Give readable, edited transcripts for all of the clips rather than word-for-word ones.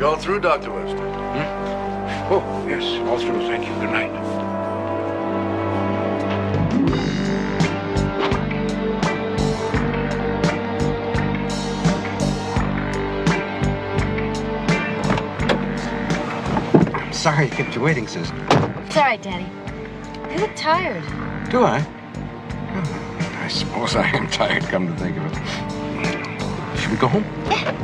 All through, Dr. Webster? Oh, yes, all through. Thank you. Good night. I'm sorry I kept you waiting, Susan. It's all right, Daddy. You look tired. Do I? I suppose I am tired, come to think of it. Should we go home? Yeah.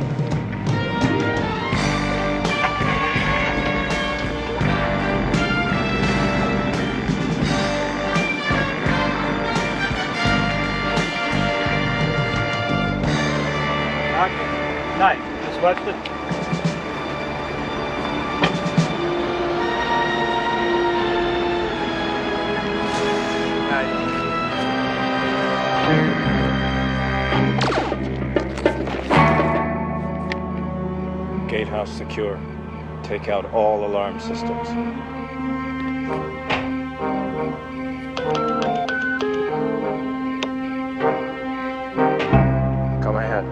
Night, Miss Webster. Gatehouse secure. Take out all alarm systems. Come ahead.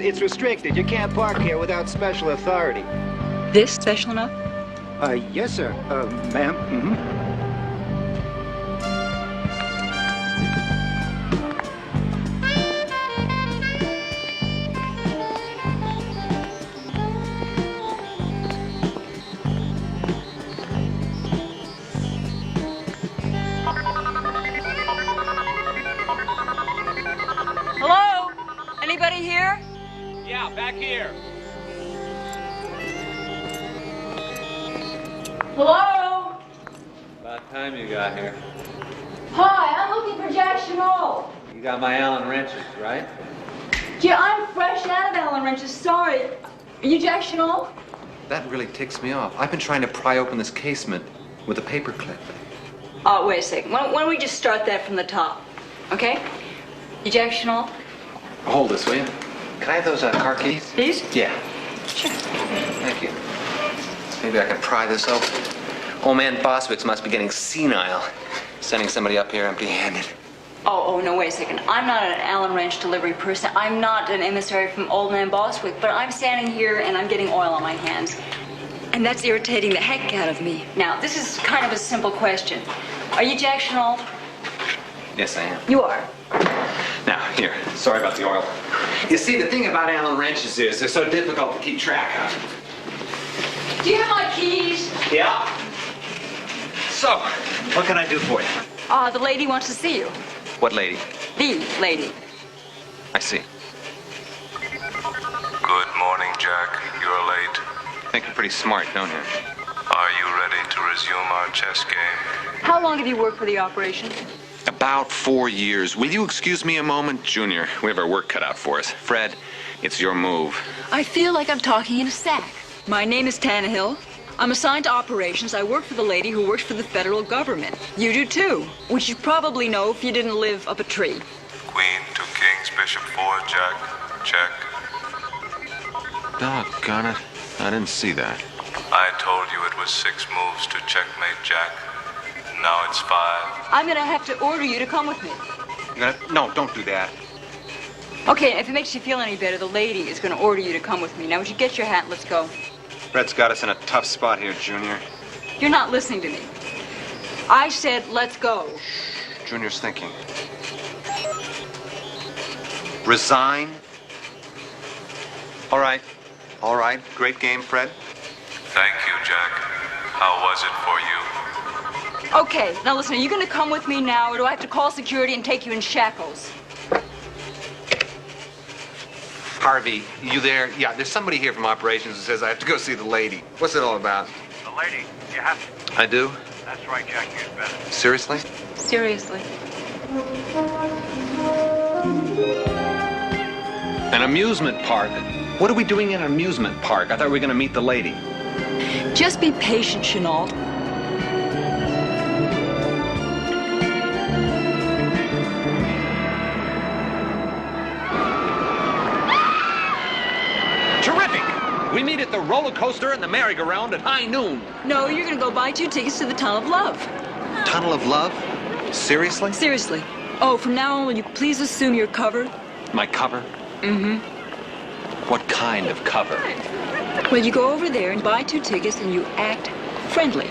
it's restricted. You can't park here without special authority. This special enough? Yes, sir. Ma'am. Mm-hmm. Hello? Anybody here? Yeah, back here. Hello? About time you got here. Hi, I'm looking for Jack Chenault. You got my Allen wrenches, right? Yeah, I'm fresh out of Allen wrenches. Sorry. Are you Jack Chenault? That really ticks me off. I've been trying to pry open this casement with a paper clip. Oh, wait a second. Why don't we just start that from the top? Okay? You Jack Chenault? Hold this, will you? Can I have those car keys? These? Yeah. Sure. Thank you. Maybe I can pry this open. Old man Boswicks must be getting senile, sending somebody up here empty-handed. Oh, no, wait a second. I'm not an Allen wrench delivery person. I'm not an emissary from Old Man Boswick, but I'm standing here and I'm getting oil on my hands. And that's irritating the heck out of me. Now, this is kind of a simple question. Are you Jack Chenault? Yes, I am. You are. Now, here. Sorry about the oil. You see, the thing about Allen wrenches is they're so difficult to keep track of. Do you have my keys? Yeah. So, what can I do for you? The lady wants to see you. What lady? The lady. I see. Good morning, Jack. You're late. Think you're pretty smart, don't you? Are you ready to resume our chess game? How long have you worked for the operation? About 4 years. Will you excuse me a moment, Junior? We have our work cut out for us. Fred, it's your move. I feel like I'm talking in a sack. My name is Tannehill. I'm assigned to operations. I work for the lady who works for the federal government. You do too, which you'd probably know if you didn't live up a tree. Queen to kings, bishop 4, Jack. Check. Doggone it. I didn't see that. I told you it was 6 moves to checkmate, Jack. Now it's 5. I'm gonna have to order you to come with me. No, don't do that. Okay, if it makes you feel any better, the lady is gonna order you to come with me. Now, would you get your hat and let's go? Fred's got us in a tough spot here, Junior. You're not listening to me. I said, let's go. Junior's thinking. Resign? All right. All right. Great game, Fred. Thank you, Jack. How was it for you? Okay, now listen, are you gonna come with me now, or do I have to call security and take you in shackles? Harvey, you there? Yeah, there's somebody here from operations who says I have to go see the lady. What's it all about? The lady, you have to. I do? That's right, Jack. You'd better. Seriously? Seriously. An amusement park? What are we doing in an amusement park? I thought we were going to meet the lady. Just be patient, Chenault. Terrific! We meet at the roller coaster and the merry-go-round at high noon. No, you're gonna go buy 2 tickets to the Tunnel of Love. Tunnel of Love? Seriously? Seriously. Oh, from now on, will you please assume you're covered? My cover? Mm-hmm. What kind of cover? Well, you go over there and buy 2 tickets and you act friendly.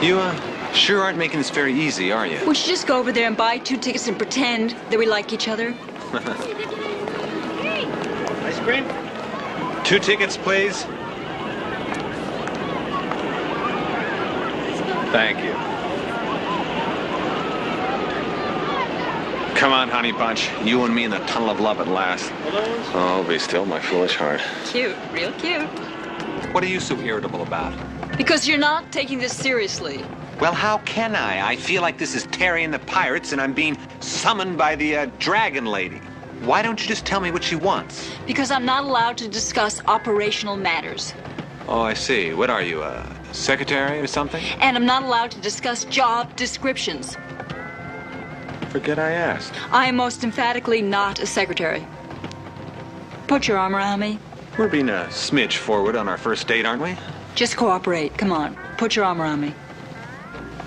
You, sure aren't making this very easy, are you? We should just go over there and buy 2 tickets and pretend that we like each other. Ice cream? 2 tickets, please. Thank you. Come on, honey bunch. You and me in the Tunnel of Love at last. Oh, be still, my foolish heart. Cute, real cute. What are you so irritable about? Because you're not taking this seriously. Well, how can I? I feel like this is Terry and the Pirates, and I'm being summoned by the Dragon Lady. Why don't you just tell me what she wants? Because I'm not allowed to discuss operational matters. Oh, I see. What are you, a secretary or something? And I'm not allowed to discuss job descriptions. Forget I asked. I am most emphatically not a secretary. Put your arm around me. We're being a smidge forward on our first date, aren't we? Just cooperate. Come on. Put your arm around me.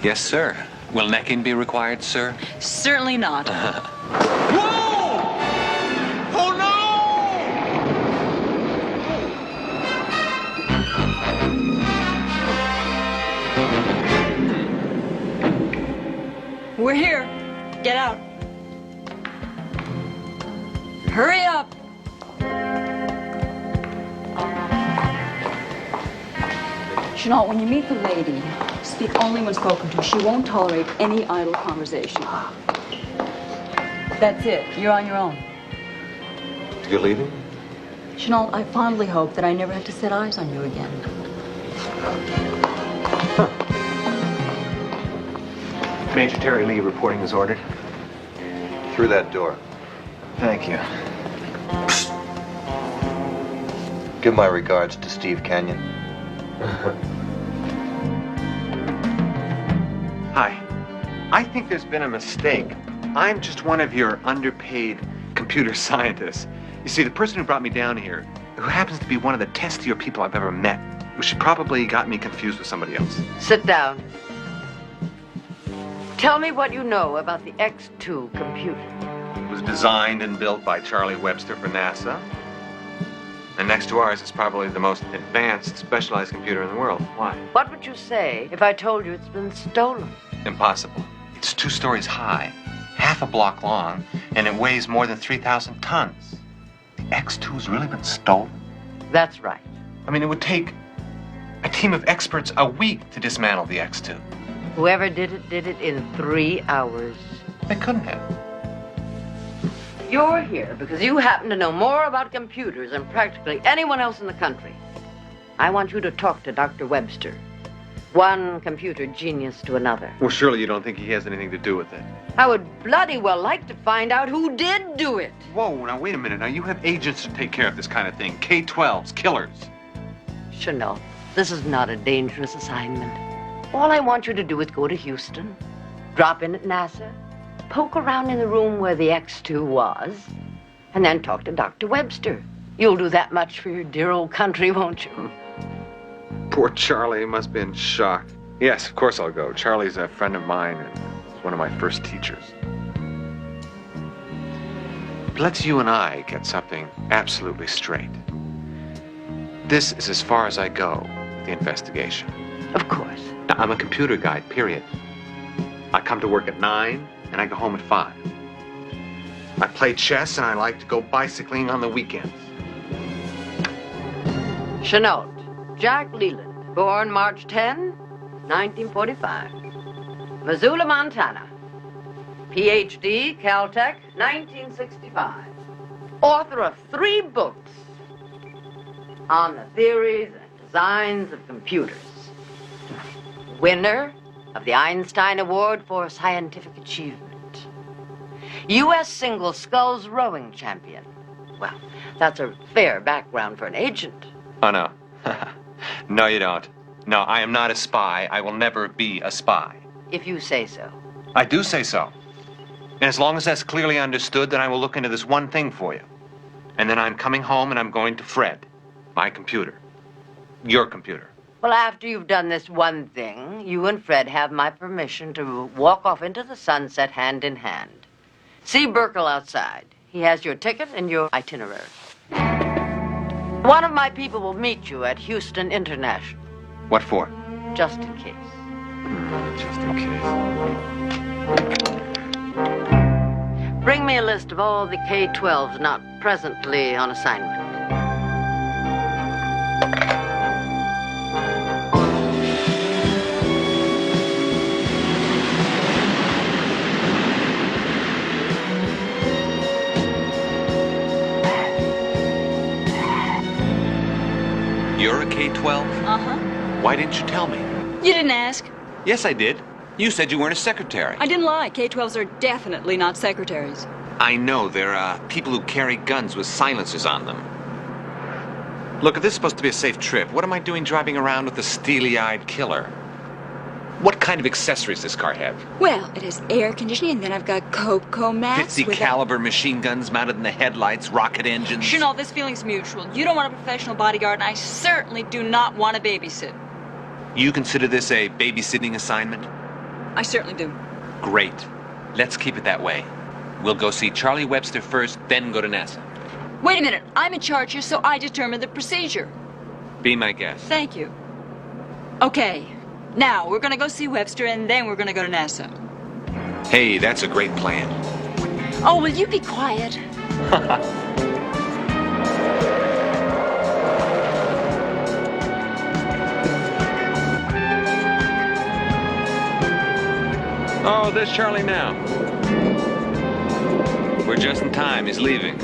Yes, sir. Will necking be required, sir? Certainly not. Whoa! Oh, no! We're here. Get out. Hurry up. Chenault, when you meet the lady, speak only when spoken to. She won't tolerate any idle conversation. That's it. You're on your own. You're leaving? Chenault, I fondly hope that I never have to set eyes on you again. Major Terry Lee reporting as ordered. Through that door. Thank you. Give my regards to Steve Canyon. Hi. I think there's been a mistake. I'm just one of your underpaid computer scientists. You see, the person who brought me down here, who happens to be one of the testier people I've ever met, she probably got me confused with somebody else. Sit down. Tell me what you know about the X2 computer. It was designed and built by Charlie Webster for NASA. And next to ours is probably the most advanced, specialized computer in the world. Why? What would you say if I told you it's been stolen? Impossible. It's 2 stories high, half a block long, and it weighs more than 3,000 tons. The X2's really been stolen? That's right. I mean, it would take a team of experts a week to dismantle the X2. Whoever did it in 3 hours. They couldn't have. You're here because you happen to know more about computers than practically anyone else in the country. I want you to talk to Dr. Webster. One computer genius to another. Well, surely you don't think he has anything to do with it. I would bloody well like to find out who did do it. Whoa, now wait a minute. Now you have agents to take care of this kind of thing. K-12s, killers. Chenault, this is not a dangerous assignment. All I want you to do is go to Houston, drop in at NASA, poke around in the room where the X2 was, and then talk to Dr. Webster. You'll do that much for your dear old country, won't you? Poor Charlie must be in shock. Yes, of course I'll go. Charlie's a friend of mine and one of my first teachers. But let's you and I get something absolutely straight. This is as far as I go with the investigation. Of course. Now, I'm a computer guy, period. I come to work at 9 and I go home at 5. I play chess and I like to go bicycling on the weekends. Chenault, Jack Leland, born March 10, 1945. Missoula, Montana. PhD, Caltech, 1965. Author of 3 books on the theories and designs of computers. Winner of the Einstein Award for Scientific Achievement. U.S. Single Sculls rowing champion. Well, that's a fair background for an agent. Oh, no. No, you don't. No, I am not a spy. I will never be a spy. If you say so. I do say so. And as long as that's clearly understood, then I will look into this one thing for you. And then I'm coming home and I'm going to Fred, my computer. Your computer. Well, after you've done this one thing, you and Fred have my permission to walk off into the sunset hand in hand. See Burkle outside. He has your ticket and your itinerary. One of my people will meet you at Houston International. What for? Just in case. Just in case. Bring me a list of all the K-12s not presently on assignment. You're a K-12? Uh-huh. Why didn't you tell me? You didn't ask. Yes, I did. You said you weren't a secretary. I didn't lie. K-12s are definitely not secretaries. I know. They're people who carry guns with silencers on them. Look, if this is supposed to be a safe trip, what am I doing driving around with a steely-eyed killer? What kind of accessories does this car have? Well, it has air conditioning, and then I've got Coco mats 50 caliber machine guns mounted in the headlights, rocket engines. Chenault, this feeling's mutual. You don't want a professional bodyguard, and I certainly do not want to babysit. You consider this a babysitting assignment? I certainly do. Great. Let's keep it that way. We'll go see Charlie Webster first, then go to NASA. Wait a minute. I'm in charge here, so I determine the procedure. Be my guest. Thank you. Okay. Now, we're going to go see Webster, and then we're going to go to NASA. Hey, that's a great plan. Oh, will you be quiet? Oh, there's Charlie now. We're just in time. He's leaving.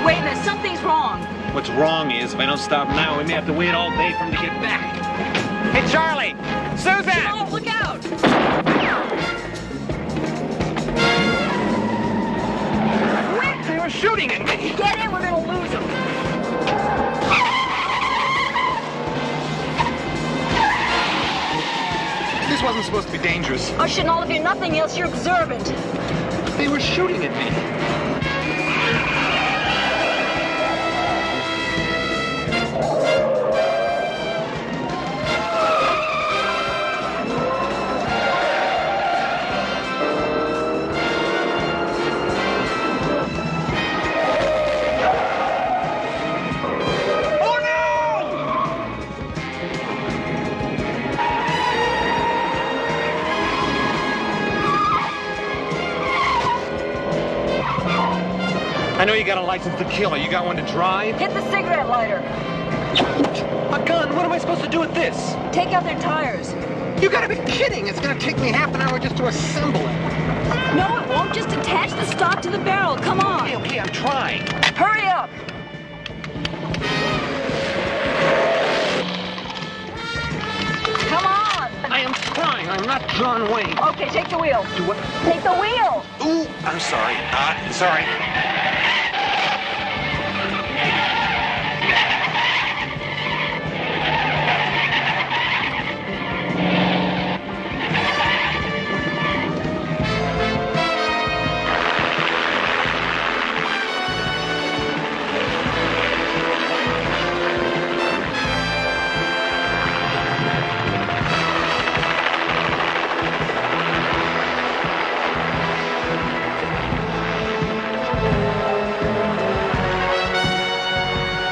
Wait a minute, something's wrong. What's wrong is, if I don't stop now, we may have to wait all day for him to get back. Hey, Charlie! Susan! Oh, look out! They were shooting at me! Get in, we're gonna lose them. This wasn't supposed to be dangerous. Oh, shouldn't all of you, nothing else, you're observant. They were shooting at me. I know you got a license to kill. You got one to drive? Hit the cigarette lighter. A gun? What am I supposed to do with this? Take out their tires. You gotta be kidding! It's gonna take me half an hour just to assemble it. No, it won't. Just attach the stock to the barrel. Come on. Okay, I'm trying. Hurry up. Come on. I am trying. I'm not John Wayne. Okay, take the wheel. Do what? Take the wheel. Ooh, I'm sorry. Sorry.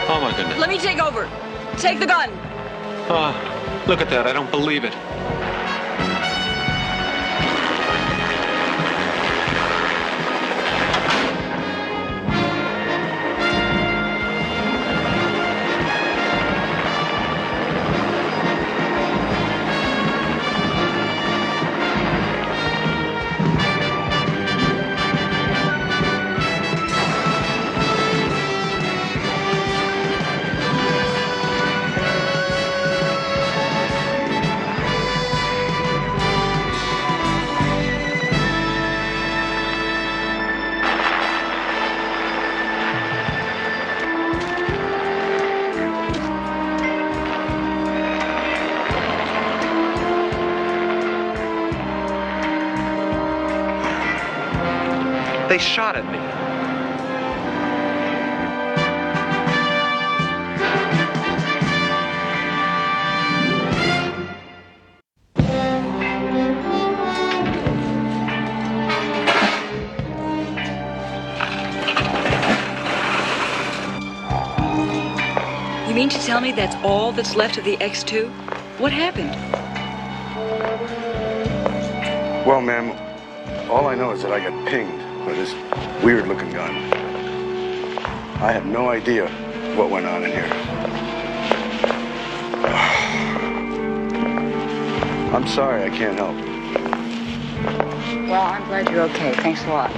Oh, my goodness. Let me take over. Take the gun. Look at that. I don't believe it. They shot at me. You mean to tell me that's all that's left of the X2? What happened? Well, ma'am, all I know is that I got pinged by this weird-looking gun. I have no idea what went on in here. I'm sorry I can't help. Well, I'm glad you're okay. Thanks a lot.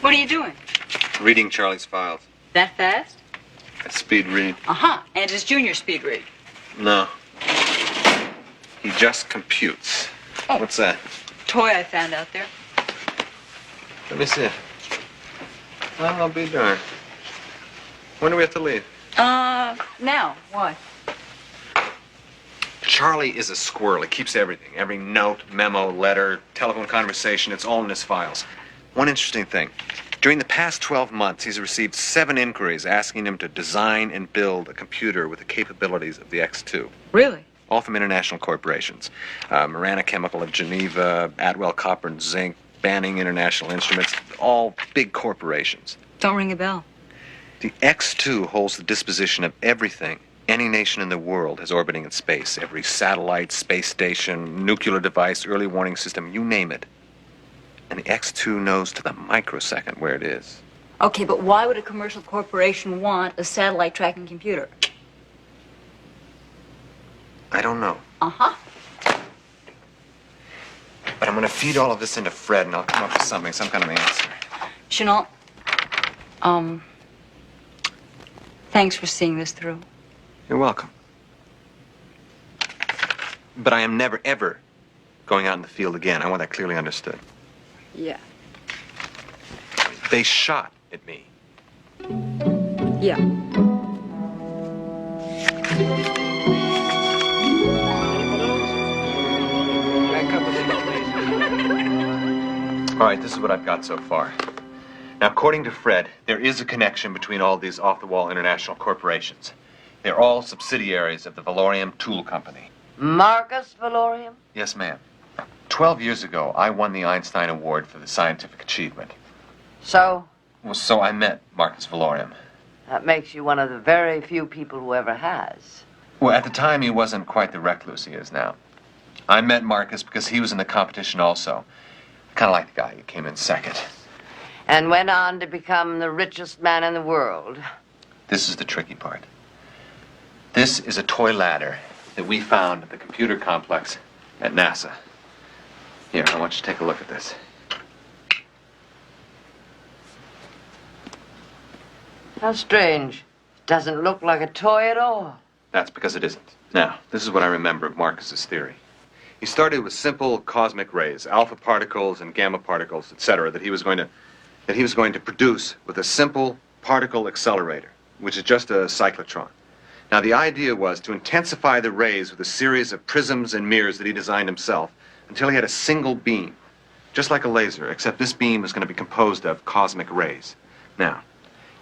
What are you doing? Reading Charlie's files. That fast? At speed read. Uh-huh. And it's junior speed read. No. He just computes. Oh. What's that? Toy I found out there. Let me see it. Well, I'll be darned. When do we have to leave? Now. Why? Charlie is a squirrel. He keeps everything. Every note, memo, letter, telephone conversation, it's all in his files. One interesting thing. During the past 12 months, he's received 7 inquiries asking him to design and build a computer with the capabilities of the X2. Really? All from international corporations. Marana Chemical of Geneva, Atwell Copper and Zinc, Banning International Instruments, all big corporations. Don't ring a bell. The X2 holds the disposition of everything any nation in the world has orbiting in space. Every satellite, space station, nuclear device, early warning system, you name it. And the X2 knows to the microsecond where it is. Okay, but why would a commercial corporation want a satellite tracking computer? I don't know. Uh-huh. But I'm going to feed all of this into Fred, and I'll come up with something, some kind of answer. Chenault, thanks for seeing this through. You're welcome. But I am never, ever going out in the field again. I want that clearly understood. Yeah. They shot at me. Yeah. All right, this is what I've got so far. Now, according to Fred, there is a connection between all these off-the-wall international corporations. They're all subsidiaries of the Valorium Tool Company. Marcus Valorium? Yes, ma'am. 12 years ago, I won the Einstein Award for the scientific achievement. So? Well, so I met Marcus Valorium. That makes you one of the very few people who ever has. Well, at the time, he wasn't quite the recluse he is now. I met Marcus because he was in the competition also. I kind of like the guy. He came in second. And went on to become the richest man in the world. This is the tricky part. This is a toy ladder that we found at the computer complex at NASA. Here, I want you to take a look at this. How strange. It doesn't look like a toy at all. That's because it isn't. Now, this is what I remember of Marcus's theory. He started with simple cosmic rays, alpha particles and gamma particles, etc., that he was going to produce with a simple particle accelerator, which is just a cyclotron. Now, the idea was to intensify the rays with a series of prisms and mirrors that he designed himself until he had a single beam, just like a laser, except this beam was going to be composed of cosmic rays. Now,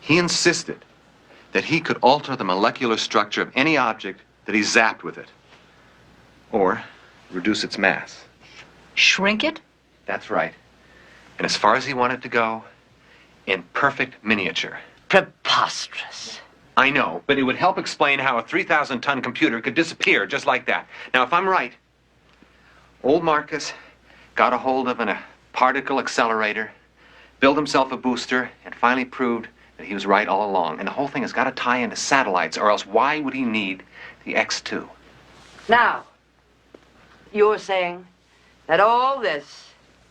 he insisted that he could alter the molecular structure of any object that he zapped with it, or reduce its mass. Shrink it? That's right. And as far as he wanted to go, in perfect miniature. Preposterous. I know, but it would help explain how a 3,000-ton computer could disappear just like that. Now, if I'm right, old Marcus got a hold of a particle accelerator, built himself a booster, and finally proved that he was right all along. And the whole thing has got to tie into satellites, or else why would he need the X2? Now, you're saying that all this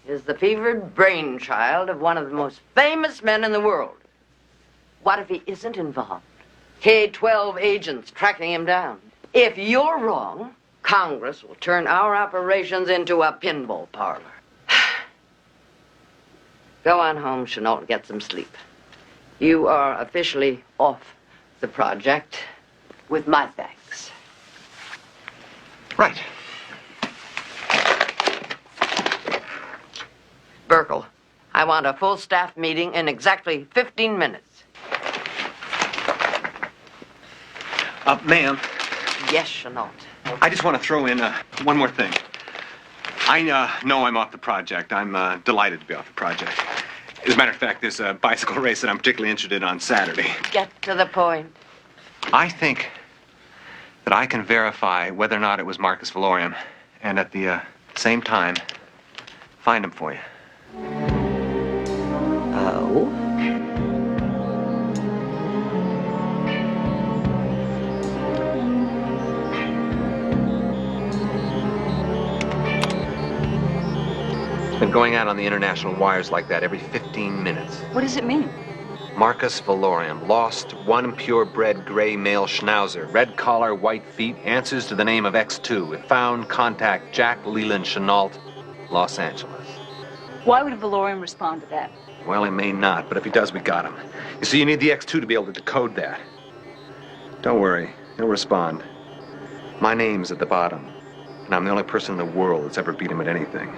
is the fevered brainchild of one of the most famous men in the world. What if he isn't involved? K-12 agents tracking him down. If you're wrong, Congress will turn our operations into a pinball parlor. Go on home, Chenault, and get some sleep. You are officially off the project, with my thanks. Right. Burkle, I want a full staff meeting in exactly 15 minutes. Ma'am, Yes, Chenault. I just want to throw in one more thing. I know I'm off the project. I'm delighted to be off the project. As a matter of fact, there's a bicycle race that I'm particularly interested in on Saturday. Get to the point. I think that I can verify whether or not it was Marcus Valorium, and at the same time, find him for you. Oh? It's been going out on the international wires like that every 15 minutes. What does it mean? Marcus Valorium, lost, one purebred gray male schnauzer, red collar, white feet, answers to the name of X2. If found, contact Jack Leland Chenault, Los Angeles. Why would Valorium respond to that? Well, he may not, but if he does, we got him. You see, you need the X2 to be able to decode that. Don't worry, he'll respond. My name's at the bottom, and I'm the only person in the world that's ever beat him at anything.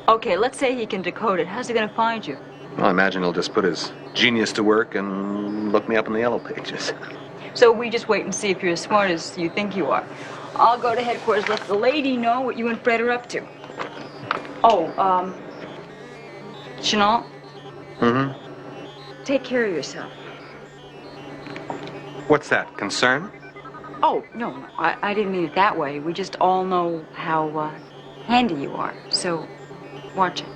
Okay, let's say he can decode it. How's he gonna find you? Well, I imagine he'll just put his genius to work and look me up in the yellow pages. So we just wait and see if you're as smart as you think you are. I'll go to headquarters, let the lady know what you and Fred are up to. Oh, Chenault? Mm-hmm. Take care of yourself. What's that, concern? Oh, no, I didn't mean it that way. We just all know how handy you are. So, watch it.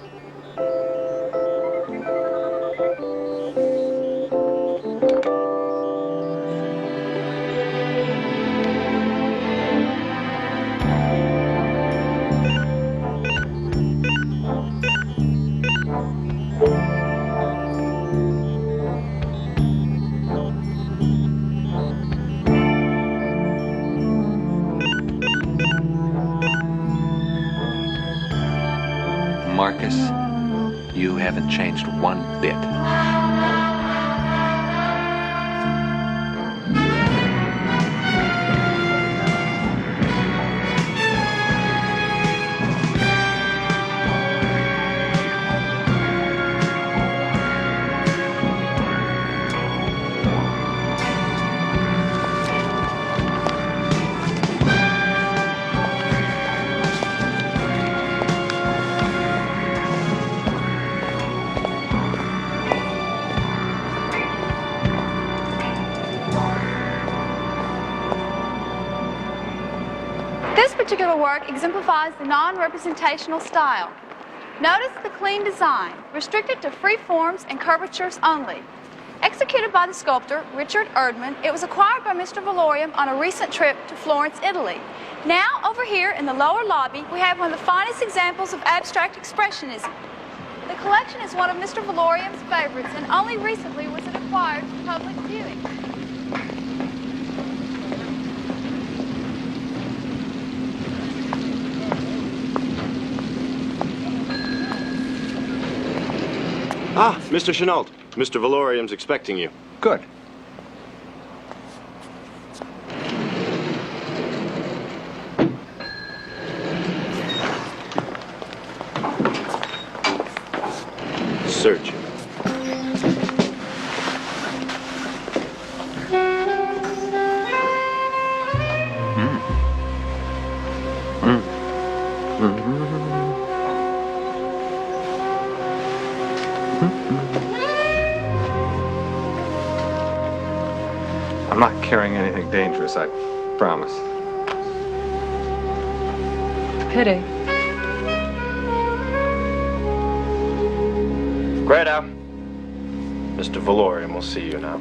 Marcus, you haven't changed one bit. This particular work exemplifies the non-representational style. Notice the clean design, restricted to free forms and curvatures only. Executed by the sculptor Richard Erdman, it was acquired by Mr. Valorium on a recent trip to Florence, Italy. Now, over here in the lower lobby, we have one of the finest examples of abstract expressionism. The collection is one of Mr. Valorium's favorites, and only recently was it acquired for public viewing. Ah, Mr. Chenault. Mr. Valorium's expecting you. Good. Search. I'm not carrying anything dangerous, I promise. Pity. Greta. Mr. Valorium will see you now.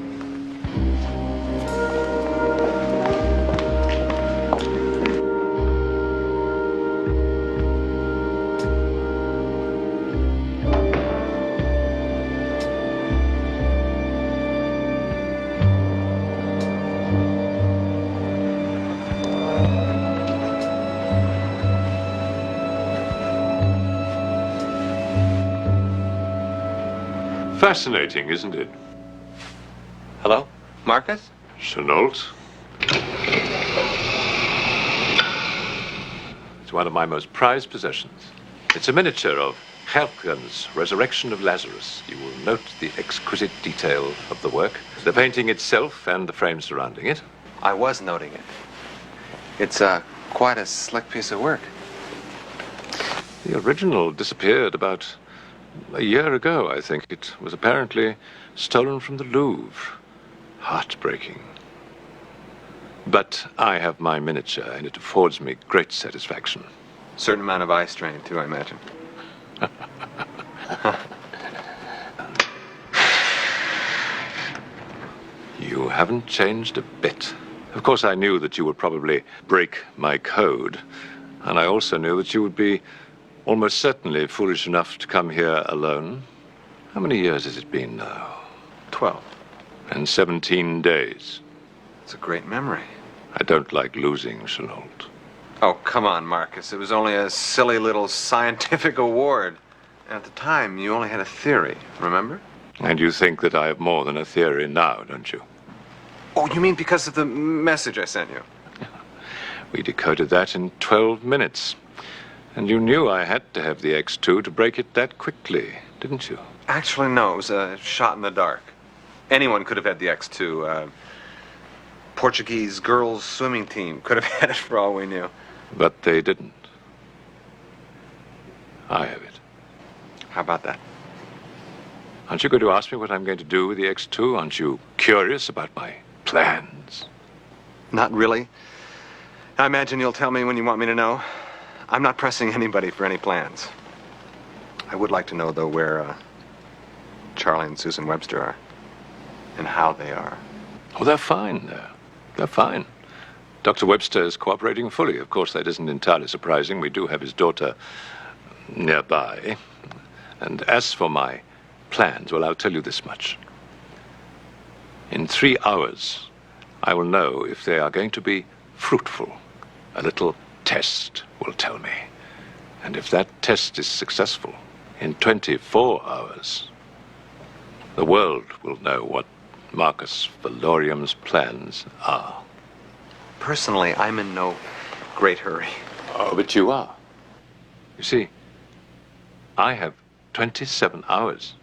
Fascinating, isn't it? Hello? Marcus? Chenault? It's one of my most prized possessions. It's a miniature of Helpken's Resurrection of Lazarus. You will note the exquisite detail of the work, the painting itself and the frame surrounding it. I was noting it. It's quite a slick piece of work. The original disappeared about a year ago, I think. It was apparently stolen from the Louvre. Heartbreaking. But I have my miniature, and it affords me great satisfaction. Certain amount of eye strain, too, I imagine. You haven't changed a bit. Of course, I knew that you would probably break my code, and I also knew that you would be almost certainly foolish enough to come here alone. How many years has it been now? 12. And 17 days. It's a great memory. I don't like losing, Chenault. Oh, come on, Marcus. It was only a silly little scientific award. And at the time, you only had a theory, remember? And you think that I have more than a theory now, don't you? Oh, you mean because of the message I sent you? We decoded that in 12 minutes. And you knew I had to have the X2 to break it that quickly, didn't you? Actually, no. It was a shot in the dark. Anyone could have had the X2. Portuguese girls swimming team could have had it for all we knew. But they didn't. I have it. How about that? Aren't you going to ask me what I'm going to do with the X2? Aren't you curious about my plans? Not really. I imagine you'll tell me when you want me to know. I'm not pressing anybody for any plans. I would like to know, though, where Charlie and Susan Webster are. And how they are. Oh, they're fine there. They're fine. Dr. Webster is cooperating fully. Of course, that isn't entirely surprising. We do have his daughter nearby. And as for my plans, well, I'll tell you this much. In 3 hours, I will know if they are going to be fruitful. A little test will tell me. And if that test is successful, in 24 hours, the world will know what Marcus Valorium's plans are. Personally, I'm in no great hurry. Oh, but you are. You see, I have 27 hours,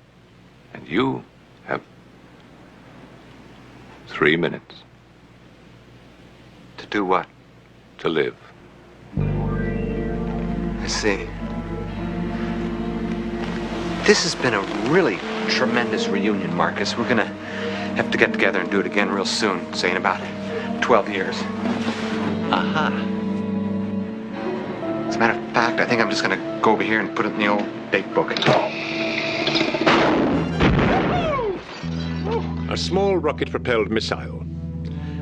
and you have 3 minutes. To do what? To live. I see. This has been a really tremendous reunion, Marcus. We're gonna have to get together and do it again real soon, say in about 12 years. Aha. As a matter of fact, I think I'm just gonna go over here and put it in the old date book. A small rocket-propelled missile.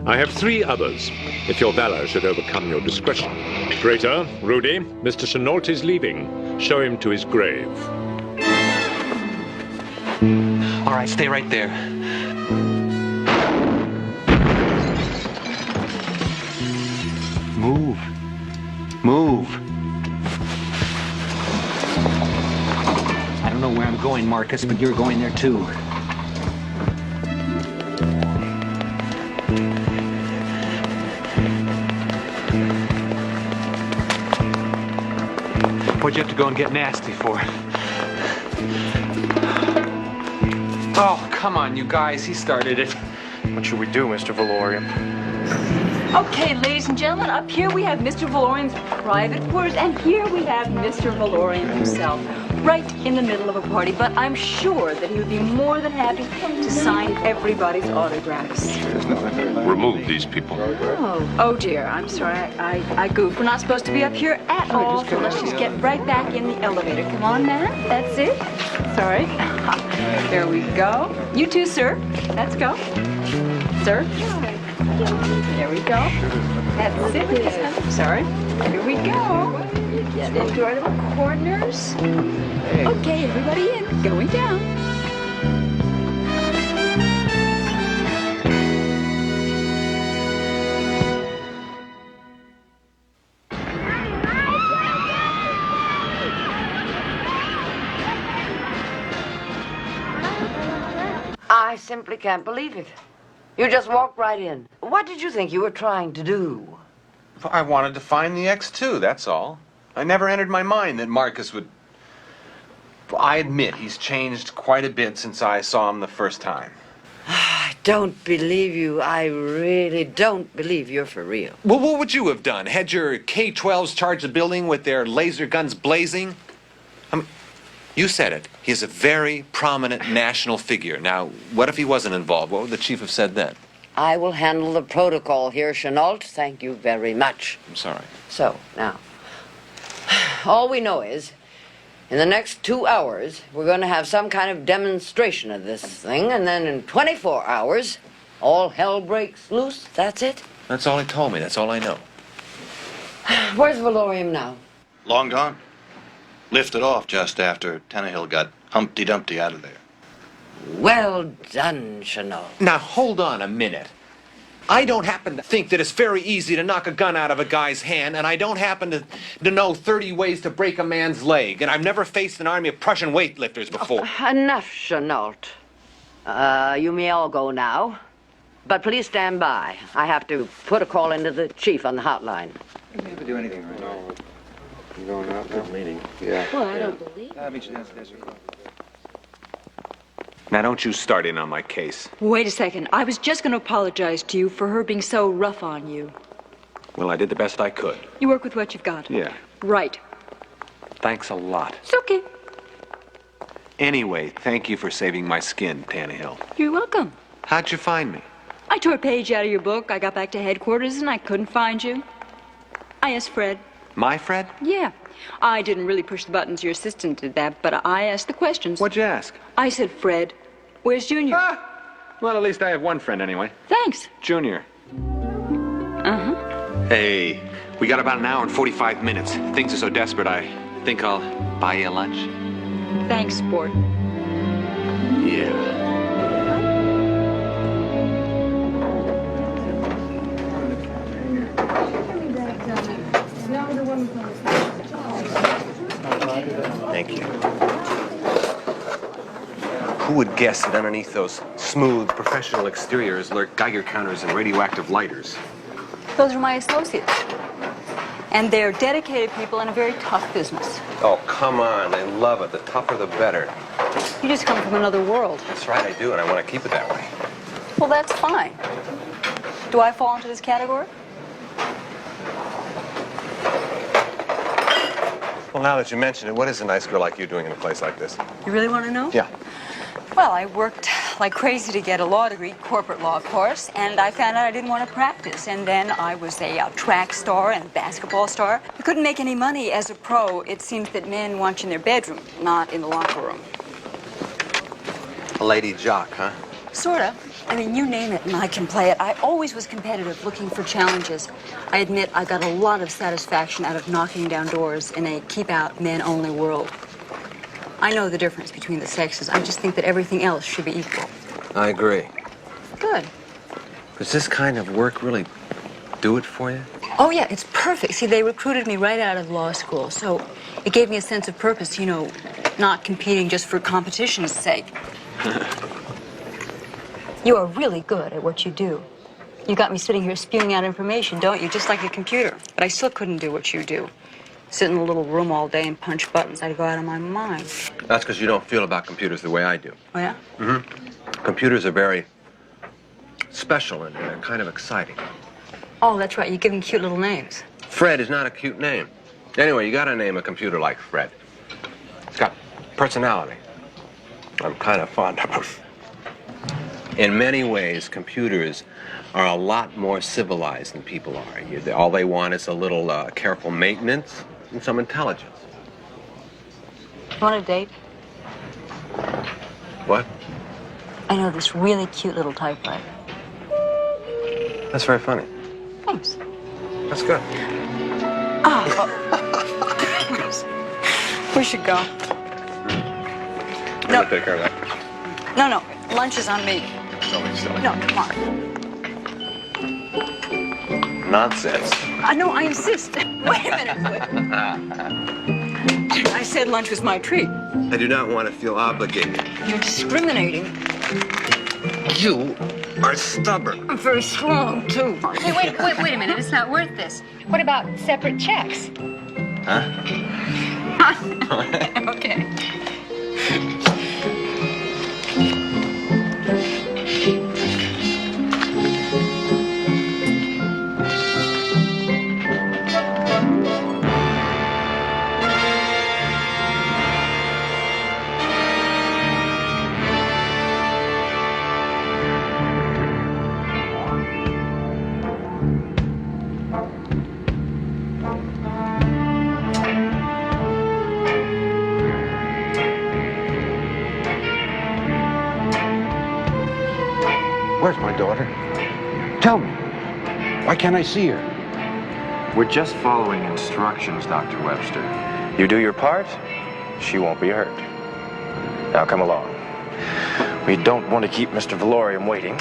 I have 3 others, if your valor should overcome your discretion. Traitor, Rudy, Mr. Chenault is leaving. Show him to his grave. All right, stay right there. Move. Move. I don't know where I'm going, Marcus, but you're going there too. What'd you have to go and get nasty for? Oh, come on, you guys. He started it. What should we do, Mr. Valorium? Okay, ladies and gentlemen, up here we have Mr. Valorium's private quarters, and here we have Mr. Valorium himself, right in the middle of a party. But I'm sure that he would be more than happy to sign everybody's autographs. Remove these people. Oh dear, I'm sorry, I goofed. We're not supposed to be up here at all, so let's just get right back in the elevator. Come on, man, that's it. Sorry. There we go. You too, sir. Let's go. Sir. There we go. That's it. Sorry. Here we go. Get into our little corners. Okay, everybody in. Going down. I simply can't believe it. You just walked right in. What did you think you were trying to do? I wanted to find the X2, that's all. I never entered my mind that Marcus would... I admit he's changed quite a bit since I saw him the first time. I don't believe you. I really don't believe you're for real. Well, what would you have done? Had your K-12s charge the building with their laser guns blazing? I mean, you said it. He is a very prominent national figure. Now, what if he wasn't involved? What would the chief have said then? I will handle the protocol here, Chenault. Thank you very much. I'm sorry. So, now, all we know is, in the next 2 hours, we're going to have some kind of demonstration of this thing, and then in 24 hours, all hell breaks loose. That's it? That's all he told me. That's all I know. Where's Valorium now? Long gone. Lifted off just after Tannehill got Humpty Dumpty out of there. Well done, Chenault. Now, hold on a minute. I don't happen to think that it's very easy to knock a gun out of a guy's hand, and I don't happen to know 30 ways to break a man's leg, and I've never faced an army of Prussian weightlifters before. Enough, Chenault. You may all go now. But please stand by. I have to put a call into the chief on the hotline. Did we ever do anything right? No. You going out now? Meeting. Yeah. Well, I don't believe it. I'll meet you downstairs. Now, don't you start in on my case. Wait a second. I was just going to apologize to you for her being so rough on you. Well, I did the best I could. You work with what you've got. Yeah. Right. Thanks a lot. It's okay. Anyway, thank you for saving my skin, Tannehill. You're welcome. How'd you find me? I tore a page out of your book. I got back to headquarters and I couldn't find you. I asked Fred. My Fred? Yeah. I didn't really push the buttons. Your assistant did that, but I asked the questions. What'd you ask? I said, Fred, where's Junior? Well, at least I have one friend anyway. Thanks. Junior. Uh-huh. Hey, we got about an hour and 45 minutes. Things are so desperate, I think I'll buy you lunch. Thanks, sport. Yeah. Thank you. Who would guess that underneath those smooth, professional exteriors lurk Geiger counters and radioactive lighters? Those are my associates. And they're dedicated people in a very tough business. Oh, come on. They love it. The tougher, the better. You just come from another world. That's right, I do, and I want to keep it that way. Well, that's fine. Do I fall into this category? Well, now that you mention it, what is a nice girl like you doing in a place like this? You really want to know? Yeah. Well, I worked like crazy to get a law degree, corporate law, of course, and I found out I didn't want to practice. And then I was a track star and basketball star. I couldn't make any money as a pro. It seems that men want you in their bedroom, not in the locker room. A lady jock, huh? Sort of. I mean, you name it and I can play it. I always was competitive, looking for challenges. I admit I got a lot of satisfaction out of knocking down doors in a keep-out, men-only world. I know the difference between the sexes. I just think that everything else should be equal. I agree. Good. Does this kind of work really do it for you? Oh, yeah, it's perfect. See, they recruited me right out of law school, so it gave me a sense of purpose, you know, not competing just for competition's sake. You are really good at what you do. You got me sitting here spewing out information, don't you? Just like a computer. But I still couldn't do what you do. Sit in a little room all day and punch buttons. I'd go out of my mind. That's because you don't feel about computers the way I do. Oh, yeah? Mm-hmm. Computers are very special and kind of exciting. Oh, that's right. You give them cute little names. Fred is not a cute name. Anyway, you gotta name a computer like Fred. It's got personality. I'm kind of fond of him. In many ways, computers are a lot more civilized than people are. All they want is a little careful maintenance and some intelligence. You want a date? What? I know this really cute little typewriter. That's very funny. Thanks. That's good. Oh. We should go. I'm No. gonna take care of that. No, lunch is on me. Don't be silly. No, come on. Nonsense. No, I insist. Wait a minute. I said lunch was my treat. I do not want to feel obligated. You're discriminating. You are stubborn. I'm very strong, too. Hey, wait a minute. It's not worth this. What about separate checks? Huh? Okay. Where's my daughter? Tell me. Why can't I see her? We're just following instructions, Dr. Webster. You do your part, she won't be hurt. Now come along. We don't want to keep Mr. Valorium waiting.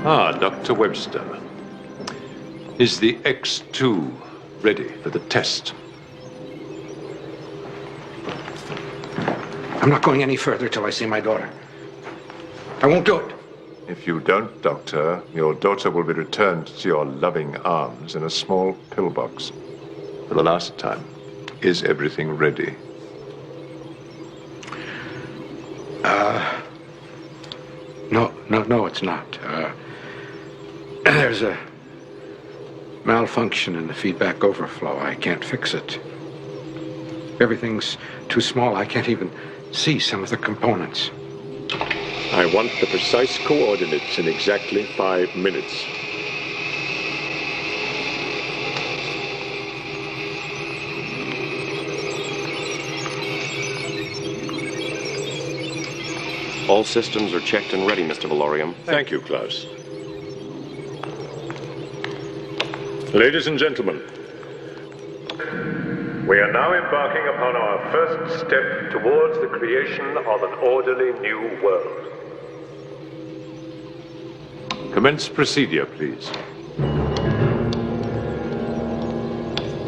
Ah, Dr. Webster. Is the X2 ready for the test? I'm not going any further till I see my daughter. I won't do it. If you don't, Doctor, your daughter will be returned to your loving arms in a small pillbox. For the last time. Is everything ready? No, it's not. There's a malfunction in the feedback overflow. I can't fix it. Everything's too small. I can't even see some of the components. I want the precise coordinates in exactly 5 minutes. All systems are checked and ready, Mr. Valorium. Thank you, Klaus. Ladies and gentlemen, we are now embarking upon our first step towards the creation of an orderly new world. Commence procedure, please.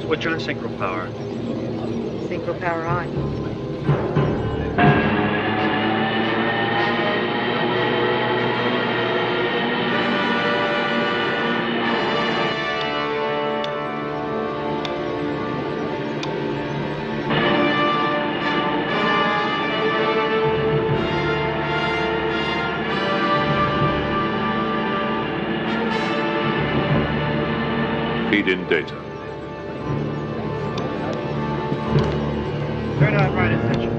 Switch on synchro power. Synchro power on. Feed in data. Turn on right attention.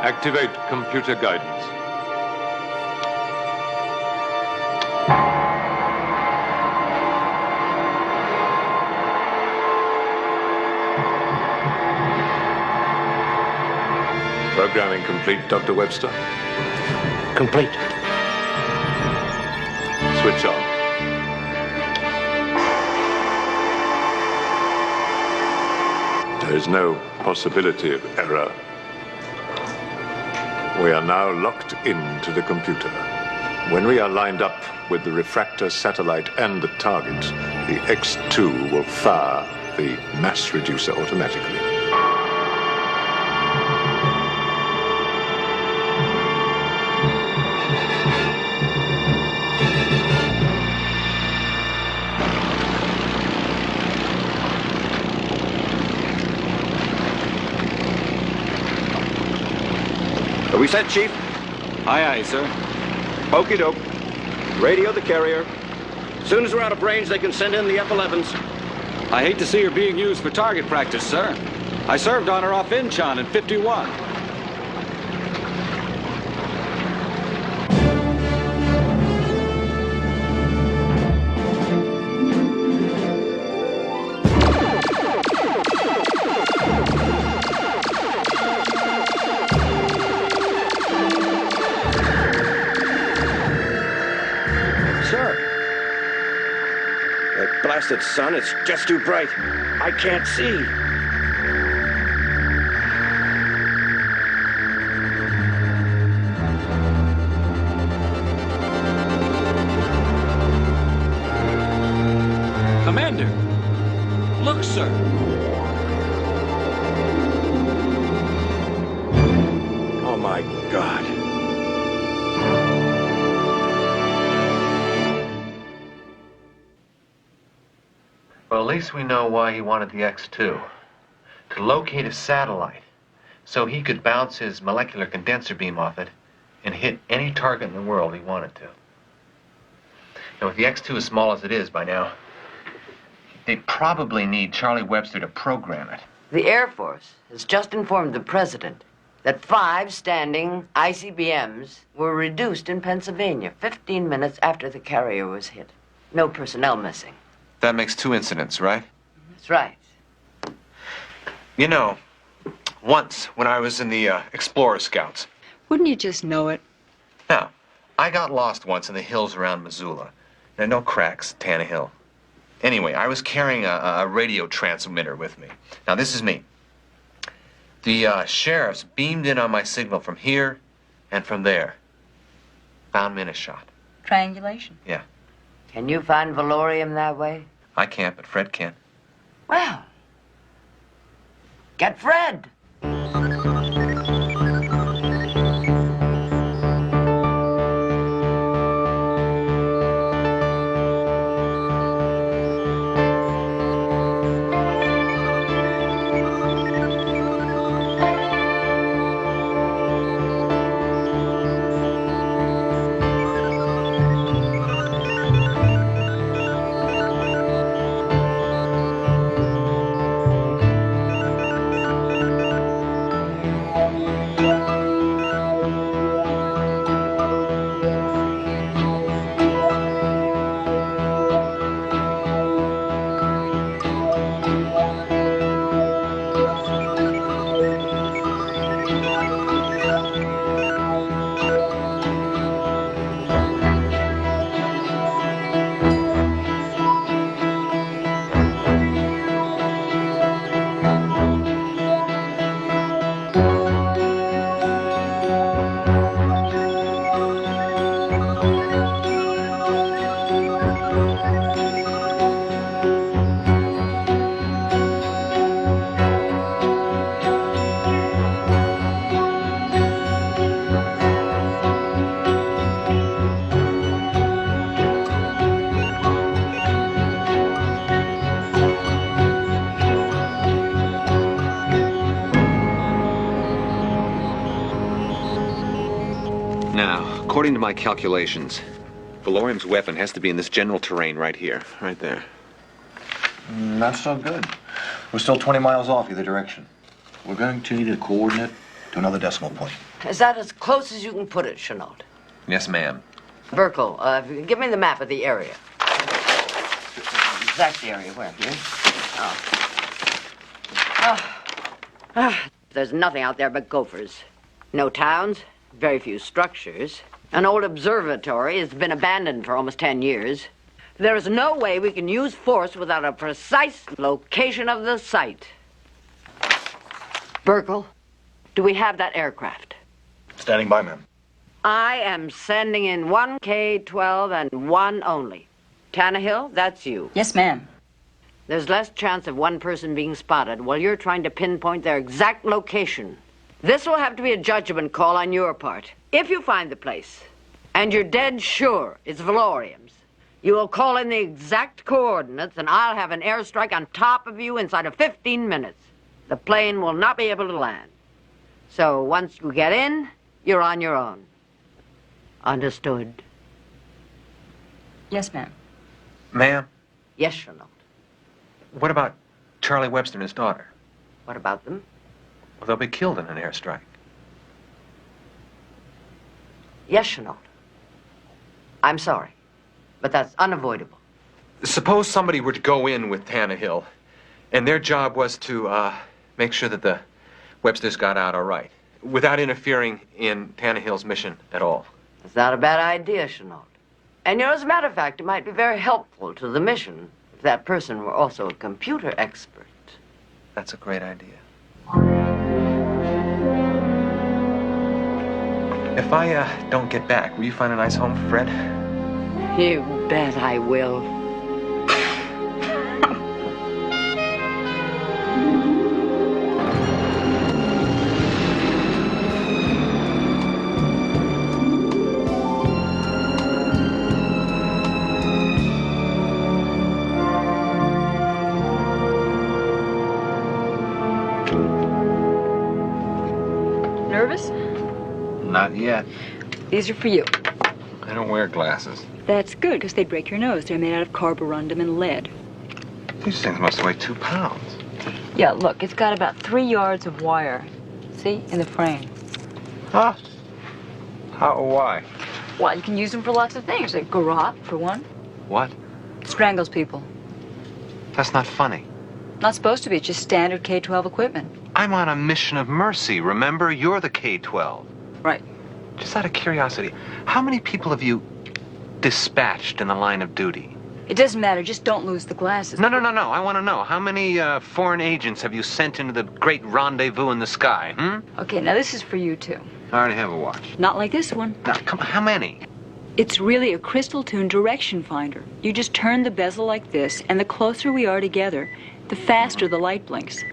Activate computer guidance. Programming complete, Dr. Webster? Complete. Switch on. There is no possibility of error. We are now locked into the computer. When we are lined up with the refractor satellite and the target, the X2 will fire the mass reducer automatically. Are we set, Chief? Aye, aye, sir. Okie doke. Radio the carrier. As soon as we're out of range, they can send in the F-11s. I hate to see her being used for target practice, sir. I served on her off Incheon in '51. Blasted sun, it's just too bright. I can't see. Commander, look, sir. Oh, my God. Well, at least we know why he wanted the X2. To locate a satellite, so he could bounce his molecular condenser beam off it and hit any target in the world he wanted to. Now, with the X2 as small as it is by now, they probably need Charlie Webster to program it. The Air Force has just informed the president that 5 standing ICBMs were reduced in Pennsylvania 15 minutes after the carrier was hit. No personnel missing. That makes 2 incidents, right? That's right. You know, once when I was in the Explorer Scouts, Wouldn't you just know it? now, I got lost once in the hills around Missoula. There are no cracks, Tannehill. Anyway, I was carrying a radio transmitter with me. Now, this is me. The sheriffs beamed in on my signal from here and from there. Found me in a shot. Triangulation. Yeah. Can you find Valorium that way? I can't, but Fred can. Well, get Fred. Now, according to my calculations, Valorium's weapon has to be in this general terrain right here, right there. Not so good. We're still 20 miles off either direction. We're going to need a coordinate to another decimal point. Is that as close as you can put it, Chenault? Yes, ma'am. Burkle, give me the map of the area. Exact area, where? Here? There's nothing out there but gophers. No towns, very few structures. An old observatory has been abandoned for almost 10 years. There is no way we can use force without a precise location of the site. Burkle, do we have that aircraft? Standing by, ma'am. I am sending in 1 K-12 and 1 only. Tannehill, that's you. Yes, ma'am. There's less chance of one person being spotted while you're trying to pinpoint their exact location. This will have to be a judgment call on your part. If you find the place, and you're dead sure it's Valorium's, you will call in the exact coordinates, and I'll have an airstrike on top of you inside of 15 minutes. The plane will not be able to land. So once you get in, you're on your own. Understood? Yes, ma'am. Ma'am, Yes, Chenault. what about Charlie Webster and his daughter? What about them? Well, they'll be killed in an airstrike. Yes, Chenault. I'm sorry, but that's unavoidable. Suppose somebody were to go in with Tannehill, and their job was to make sure that the Websters got out all right, without interfering in Tannehill's mission at all. It's not a bad idea, Chenault. And, as a matter of fact, it might be very helpful to the mission if that person were also a computer expert. That's a great idea. If I don't get back, will you find a nice home for Fred? You bet I will. Nervous? Not yet. These are for you. I don't wear glasses. That's good, because they'd break your nose. They're made out of carborundum and lead. These things must weigh 2 pounds. Yeah, look, it's got about 3 yards of wire. See? In the frame. Huh? Why? Well, you can use them for lots of things. Like garrote, for one. What? Strangles people. That's not funny. Not supposed to be. It's just standard K-12 equipment. I'm on a mission of mercy, remember? You're the K-12. Right. Just out of curiosity, how many people have you dispatched in the line of duty? It doesn't matter. Just don't lose the glasses. No. I want to know. How many foreign agents have you sent into the great rendezvous in the sky, Okay, now this is for you, too. I already have a watch. Not like this one. Now, come on, how many? It's really a crystal-tuned direction finder. You just turn the bezel like this, and the closer we are together, the faster the light blinks.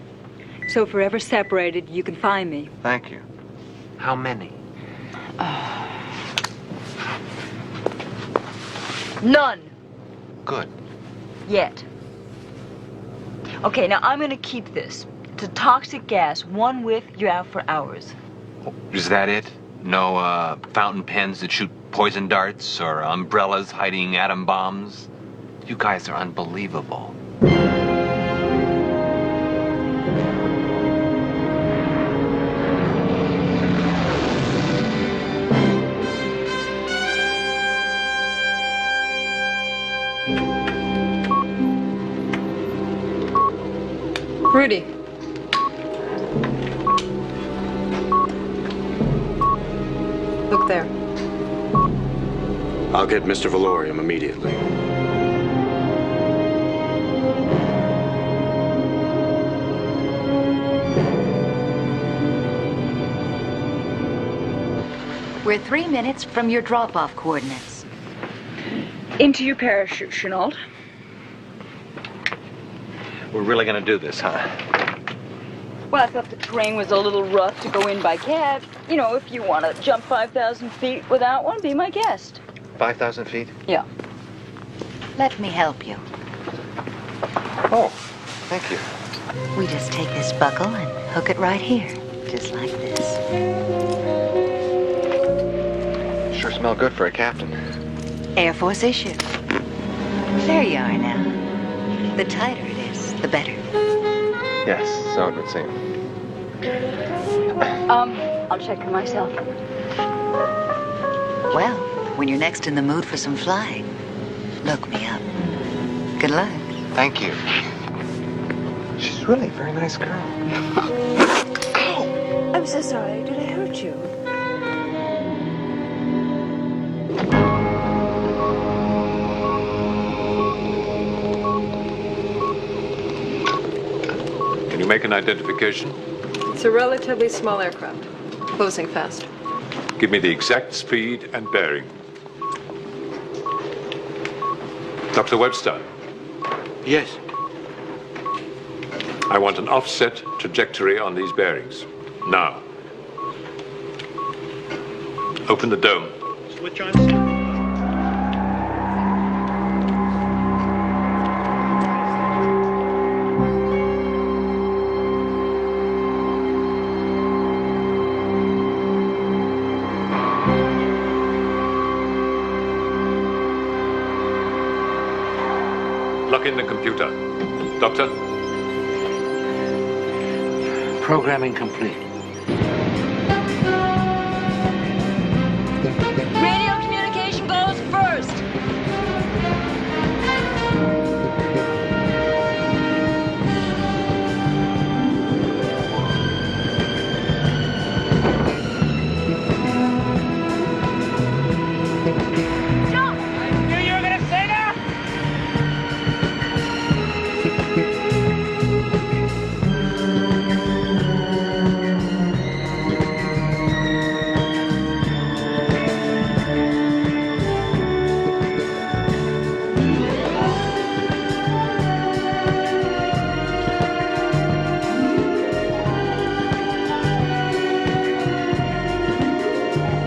So if we're ever separated, you can find me. Thank you. How many? None. Good. Yet. Okay, now I'm gonna keep this. It's a toxic gas. One whiff, you're out for hours. Is that it? No fountain pens that shoot poison darts or umbrellas hiding atom bombs? You guys are unbelievable. Rudy. Look there. I'll get Mr. Valorium immediately. We're 3 minutes from your drop-off coordinates. Into your parachute, Chenault. We're really gonna do this, huh? Well, I thought the terrain was a little rough to go in by cab. You know, if you want to jump 5,000 feet without one, be my guest. 5,000 feet? Yeah. Let me help you. Oh, thank you. We just take this buckle and hook it right here, just like this. Sure smell good for a captain. Air Force issue. There you are now. The tighter it is, the better. Yes, so it would seem. I'll check for myself. Well, when you're next in the mood for some flying, look me up. Good luck. Thank you. She's really a very nice girl. I'm so sorry. Did I hurt you? Can you make an identification? It's a relatively small aircraft. Closing fast. Give me the exact speed and bearing. Dr. Webster. Yes. I want an offset trajectory on these bearings. Now. Open the dome. Switch on. Lock in the computer. Doctor? Programming complete. Radio communication goes first.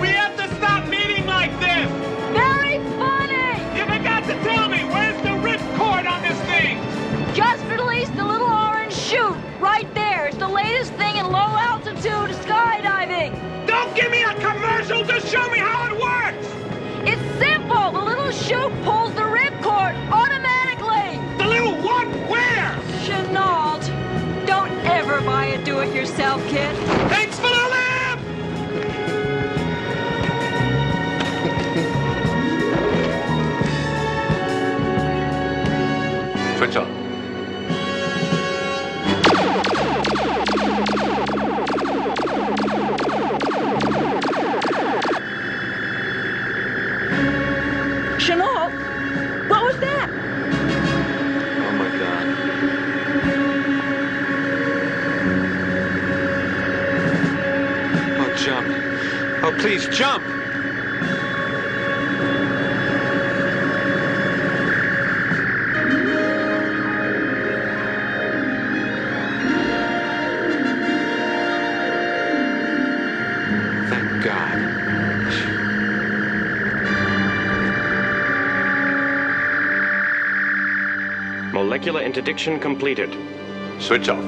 We have to stop meeting like this! Barry! Please jump. Thank God. Molecular interdiction completed. Switch off.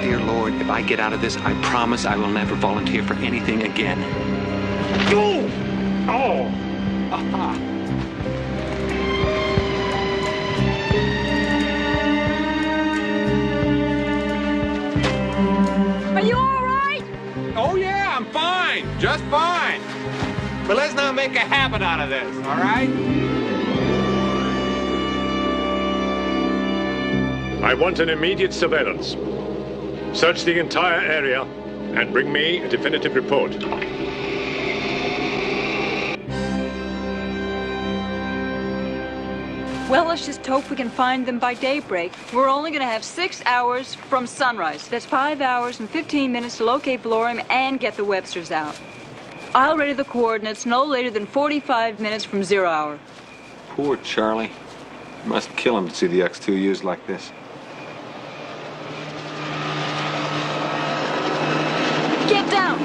Dear Lord, if I get out of this, I promise I will never volunteer for anything again. Oh! Aha. Are you all right? Oh, yeah, I'm fine. Just fine. But let's not make a habit out of this, all right? I want an immediate surveillance. Search the entire area and bring me a definitive report. Well, let's just hope we can find them by daybreak. We're only going to have 6 hours from sunrise. That's 5 hours and 15 minutes to locate Valorium and get the Websters out. I'll ready the coordinates no later than 45 minutes from 0 hour. Poor Charlie. Must kill him to see the X2 used like this. Get down!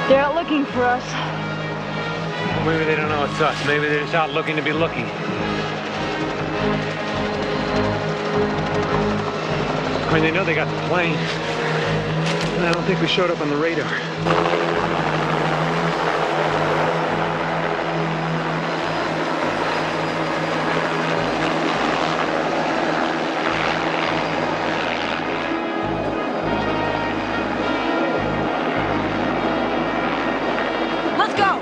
They're out looking for us. Maybe they don't know it's us. Maybe they're just out looking to be looking. I mean, they know they got the plane. And I don't think we showed up on the radar. Let's go!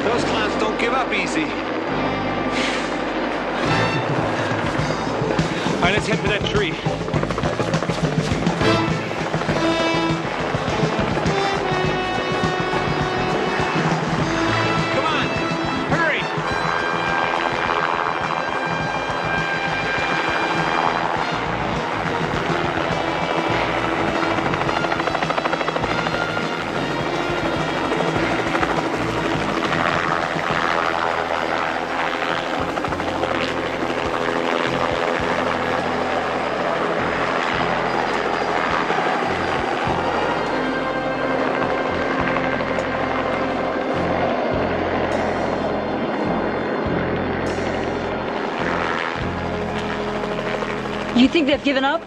Those clowns don't give up easy. All right, let's head for that tree. Come on, hurry! You think they've given up?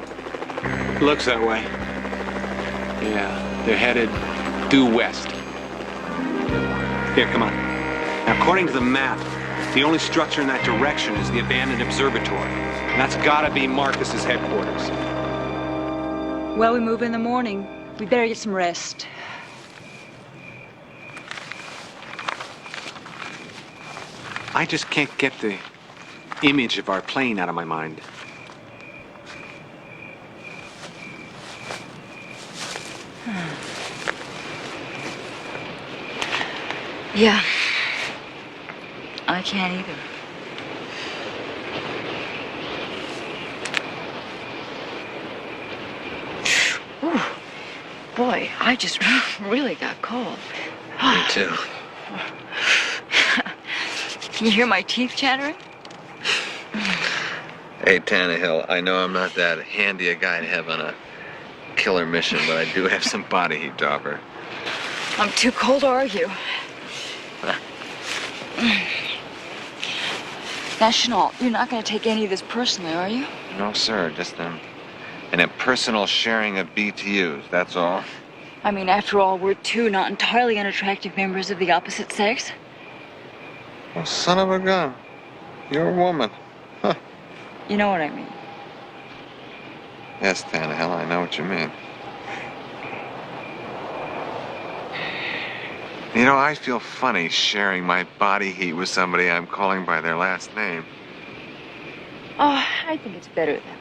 Looks that way. Yeah, they're headed due west. Here, come on. Now, according to the map, the only structure in that direction is the abandoned observatory. And that's gotta be Marcus's headquarters. Well, we move in the morning. We better get some rest. I just can't get the image of our plane out of my mind. Yeah. I can't either. Ooh, boy, I just really got cold. Me too. Can you hear my teeth chattering? Hey, Tannehill, I know I'm not that handy a guy to have on a killer mission, but I do have some body heat to offer. I'm too cold to argue. Now, Chenault, you're not going to take any of this personally, are you? No, sir, just an impersonal sharing of BTUs, that's all. I mean, after all, we're two not entirely unattractive members of the opposite sex. Well, son of a gun. You're a woman. Huh. You know what I mean. Yes, Tannehill, I know what you mean. You know, I feel funny sharing my body heat with somebody I'm calling by their last name. Oh, I think it's better that way.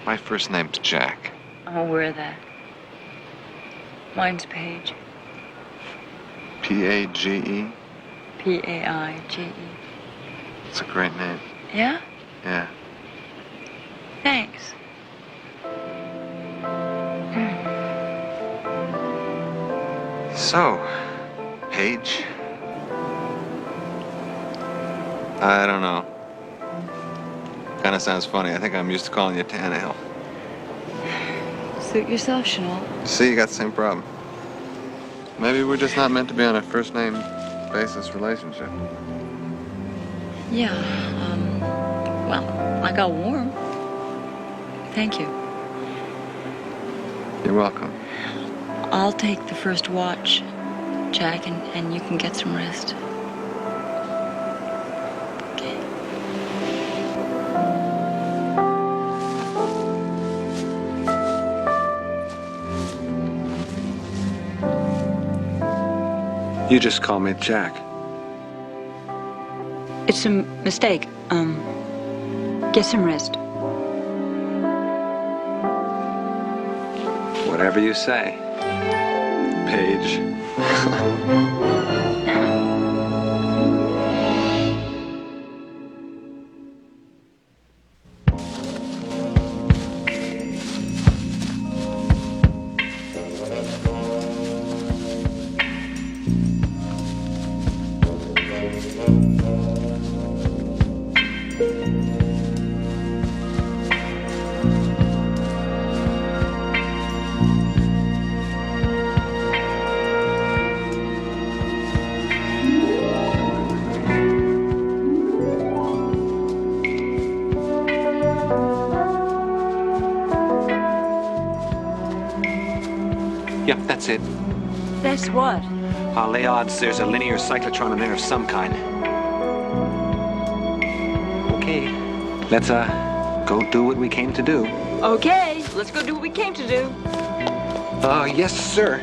My first name's Jack. I'm aware of that. Mine's Paige. P-A-G-E? P-A-I-G-E. It's a great name. Yeah? Yeah. Thanks. So, Paige? I don't know. Kind of sounds funny. I think I'm used to calling you Tannehill. Suit yourself, Chenault. See, you got the same problem. Maybe we're just not meant to be on a first-name basis relationship. Yeah, well, I got warm. Thank you. You're welcome. I'll take the first watch, Jack, and you can get some rest. Okay. You just call me Jack. It's a mistake. Get some rest. Whatever you say, Paige. Yep, that's it. That's what? I'll lay odds there's a linear cyclotron in there of some kind. Okay, let's, go do what we came to do. Okay, let's go do what we came to do. Yes, sir.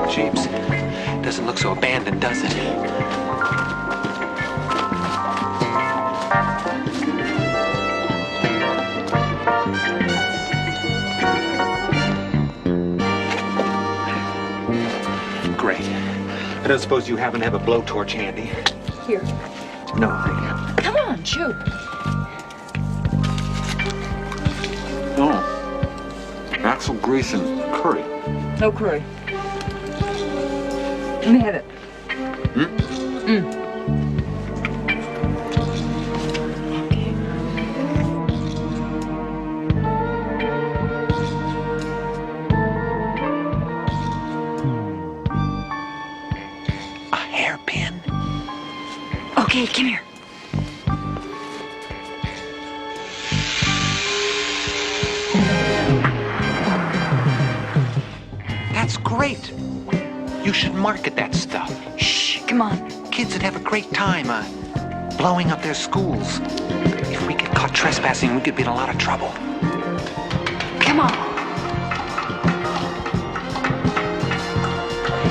Jeeps. Doesn't look so abandoned, does it? Great. I don't suppose you happen to have a blowtorch handy? Here. No, thank you. Come on, shoot. Oh. Axel grease and curry. No curry. Let me have it. A hairpin? Okay, come here. That's great. You should market that stuff. Shh, come on. Kids would have a great time, blowing up their schools. If we get caught trespassing, we could be in a lot of trouble. Come on.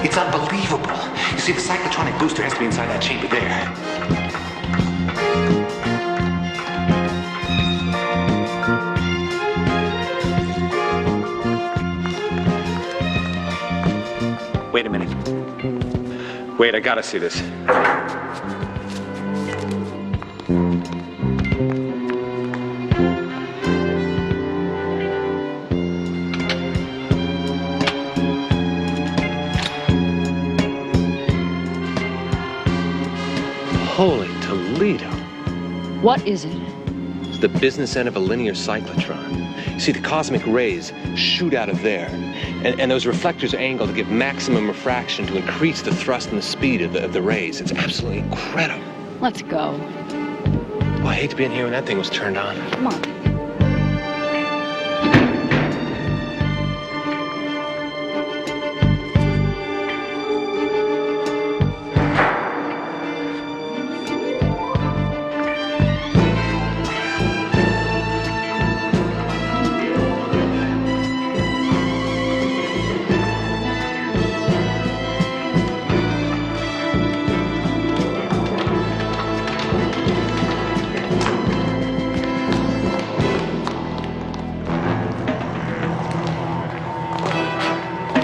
It's unbelievable. You see, the cyclotronic booster has to be inside that chamber there. Wait a minute. Wait, I gotta see this. Holy Toledo. What is it? It's the business end of a linear cyclotron. You see, the cosmic rays shoot out of there, and those reflectors are angled to give maximum refraction to increase the thrust and the speed of the rays. It's absolutely incredible. Let's go. Well, I hate to be in here when that thing was turned on. Come on.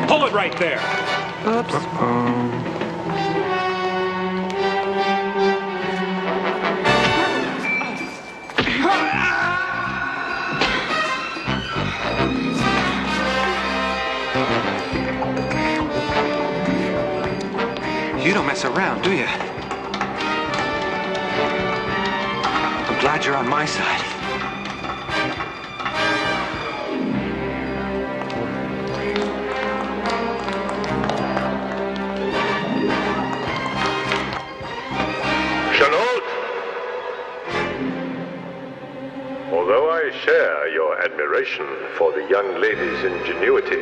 Pull it right there. Oops. You don't mess around, do you? I'm glad you're on my side. Chenault! Although I share your admiration for the young lady's ingenuity,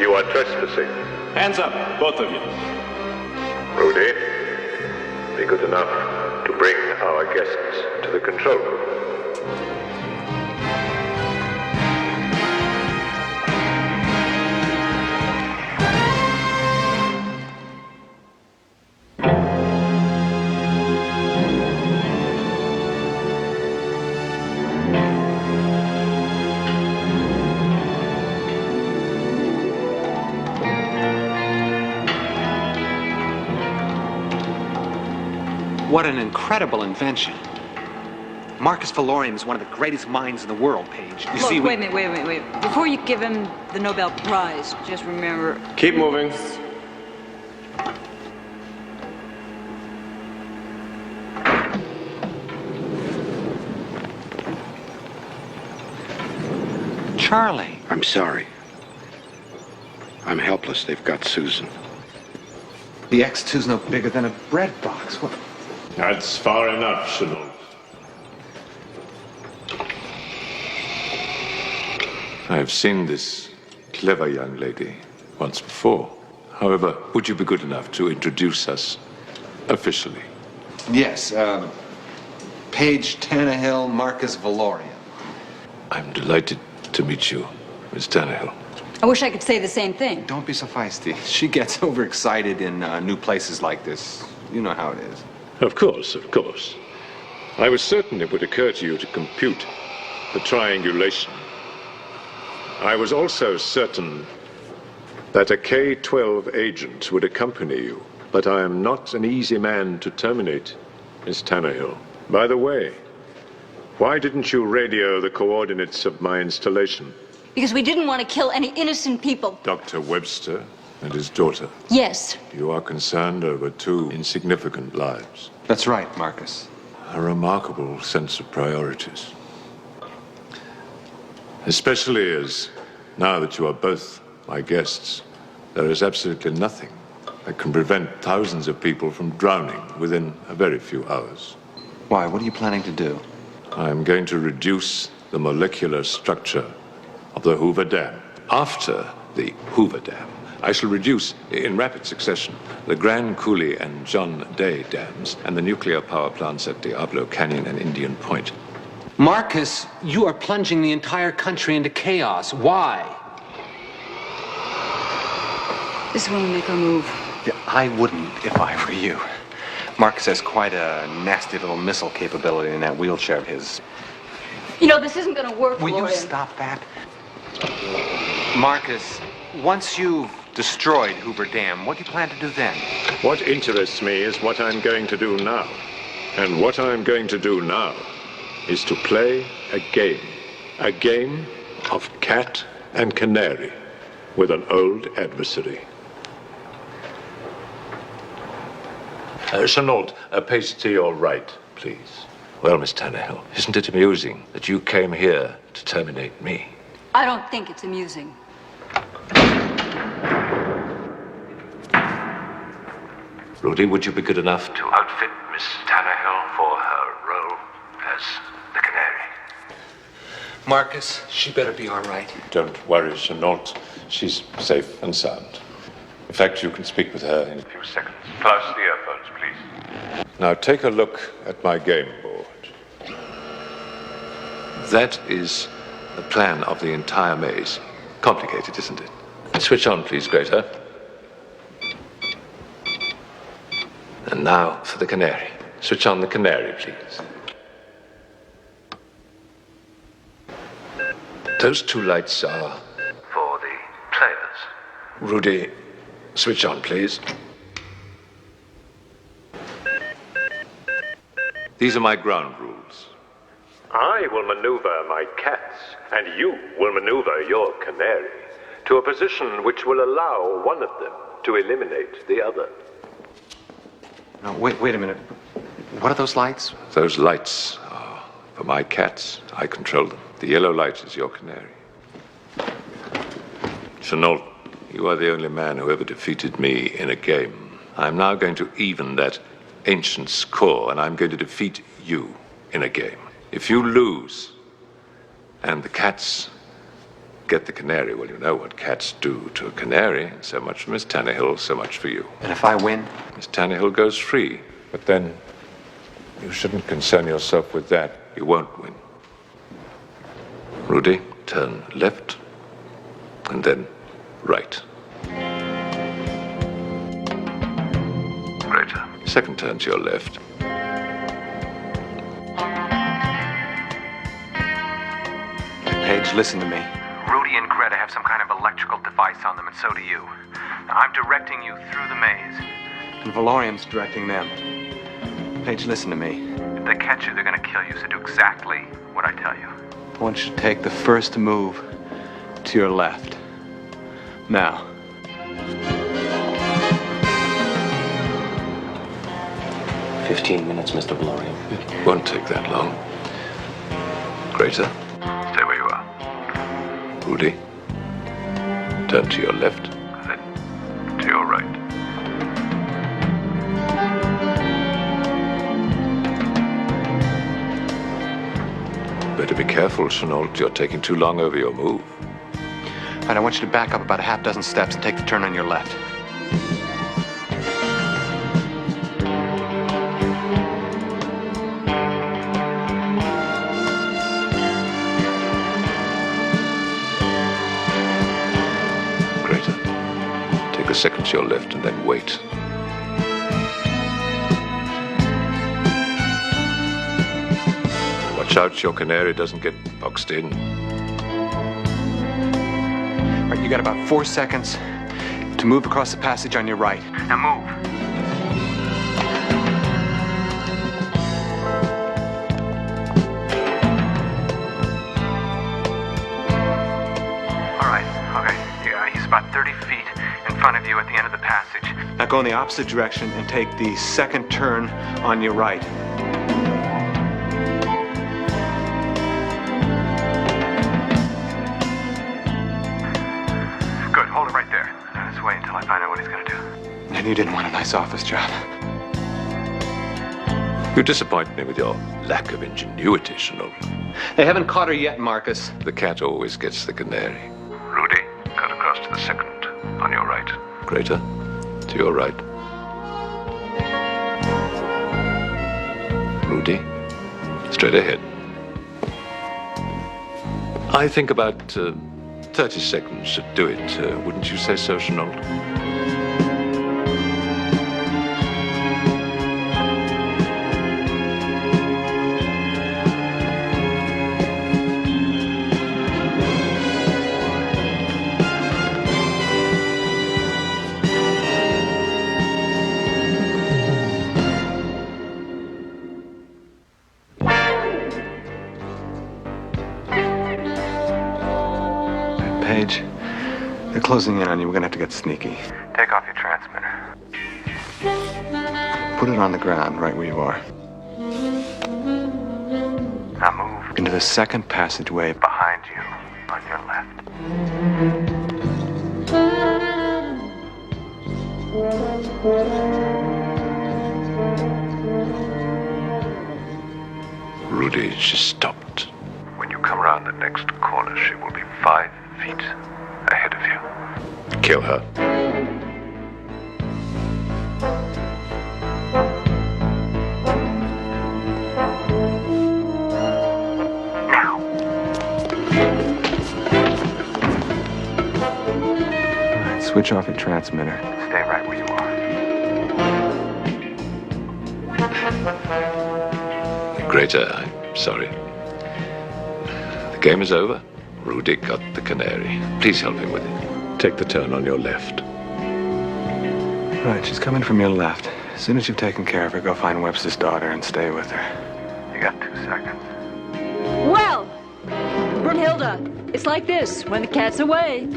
you are trespassing. Hands up, both of you. Rudy, be good enough to bring our guests to the control room. What an incredible invention. Marcus Valorium is one of the greatest minds in the world, Paige. You Look, see, wait a minute. Before you give him the Nobel Prize, just remember... Keep moving. Charlie. I'm sorry. I'm helpless. They've got Susan. The X2's no bigger than a bread box. What? That's far enough, Chenault. I have seen this clever young lady once before. However, would you be good enough to introduce us officially? Yes, Paige Tannehill, Marcus Valorium. I'm delighted to meet you, Miss Tannehill. I wish I could say the same thing. Don't be so feisty. She gets overexcited in new places like this. You know how it is. Of course, of course. I was certain it would occur to you to compute the triangulation. I was also certain that a K-12 agent would accompany you, but I am not an easy man to terminate, Miss Tannehill. By the way, why didn't you radio the coordinates of my installation? Because we didn't want to kill any innocent people. Dr. Webster and his daughter. Yes. You are concerned over two insignificant lives. That's right, Marcus. A remarkable sense of priorities. Especially as, now that you are both my guests, there is absolutely nothing that can prevent thousands of people from drowning within a very few hours. Why? What are you planning to do? I am going to reduce the molecular structure of the Hoover Dam. After the Hoover Dam, I shall reduce, in rapid succession, the Grand Coulee and John Day dams and the nuclear power plants at Diablo Canyon and Indian Point. Marcus, you are plunging the entire country into chaos. Why? This is when we make our move. Yeah, I wouldn't if I were you. Marcus has quite a nasty little missile capability in that wheelchair of his. You know, this isn't gonna work, Will you Florian. stop that? Marcus, once you've destroyed Hoover Dam, what do you plan to do then? What interests me is what I'm going to do now. And what I'm going to do now is to play a game. A game of cat and canary with an old adversary. Chenault, a pace to your right, please. Well, Miss Tannehill, isn't it amusing that you came here to terminate me? I don't think it's amusing. Rudy, would you be good enough to outfit Miss Tannehill for her role as the canary? Marcus, she better be all right. Don't worry, Chenault. She's safe and sound. In fact, you can speak with her in a few seconds. Close the earphones, please. Now take a look at my game board. That is the plan of the entire maze. Complicated, isn't it? Switch on, please, Greta. And now for the canary. Switch on the canary, please. Those two lights are for the players. Rudy, switch on, please. These are my ground rules. I will maneuver my cats, and you will maneuver your canary to a position which will allow one of them to eliminate the other. No, wait a minute. What are those lights? Those lights are for my cats. I control them. The yellow light is your canary. Chenault, you are the only man who ever defeated me in a game. I'm now going to even that ancient score, and I'm going to defeat you in a game. If you lose, and the cats get the canary, well, you know what cats do to a canary. So much for Miss Tannehill, so much for you. And if I win? Miss Tannehill goes free. But then, you shouldn't concern yourself with that. You won't win. Rudy, turn left, and then right. Greater. Second turn to your left. Paige, listen to me. Rudy and Greta have some kind of electrical device on them, and so do you. I'm directing you through the maze. And Valorium's directing them. Paige, listen to me. If they catch you, they're gonna kill you, so do exactly what I tell you. I want you to take the first move to your left. Now. "15 minutes, Mr. Valorium." It won't take that long. Greater, stay where you are. Rudy, turn to your left, then to your right. Better be careful, Chenault. You're taking too long over your move. And I want you to back up about a half dozen steps and take the turn on your left. Greater. Take a second to your left and then wait. Watch out your canary doesn't get boxed in. All right, you got about 4 seconds to move across the passage on your right. Now move. All right, okay. Yeah, he's about 30 feet in front of you at the end of the passage. Now go in the opposite direction and take the second turn on your right. Good, hold it right there. Let's wait until I find out what he's gonna do. And you didn't want a nice office job. You disappoint me with your lack of ingenuity, Chenault. They haven't caught her yet, Marcus. The cat always gets the canary. Rudy, cut across to the second on your right. Greater, to your right. Rudy, straight ahead. I think about 30 seconds should do it. Wouldn't you say so, Chenault? They're closing in on you. We're gonna have to get sneaky. Take off your transmitter. Put it on the ground, right where you are. Now move Into the second passageway. behind you on your left. Rudy, she stopped. When you come around the next corner, she will be 5 feet ahead of you. Kill her. All right, switch off your transmitter. Stay right where you are. Greta, I'm sorry. The game is over. Rudy got the canary. Please help him with it. Take the turn on your left. Right, she's coming from your left. As soon as you've taken care of her, go find Webster's daughter and stay with her. You got 2 seconds. Well, Brunhilde, it's like this when the cat's away.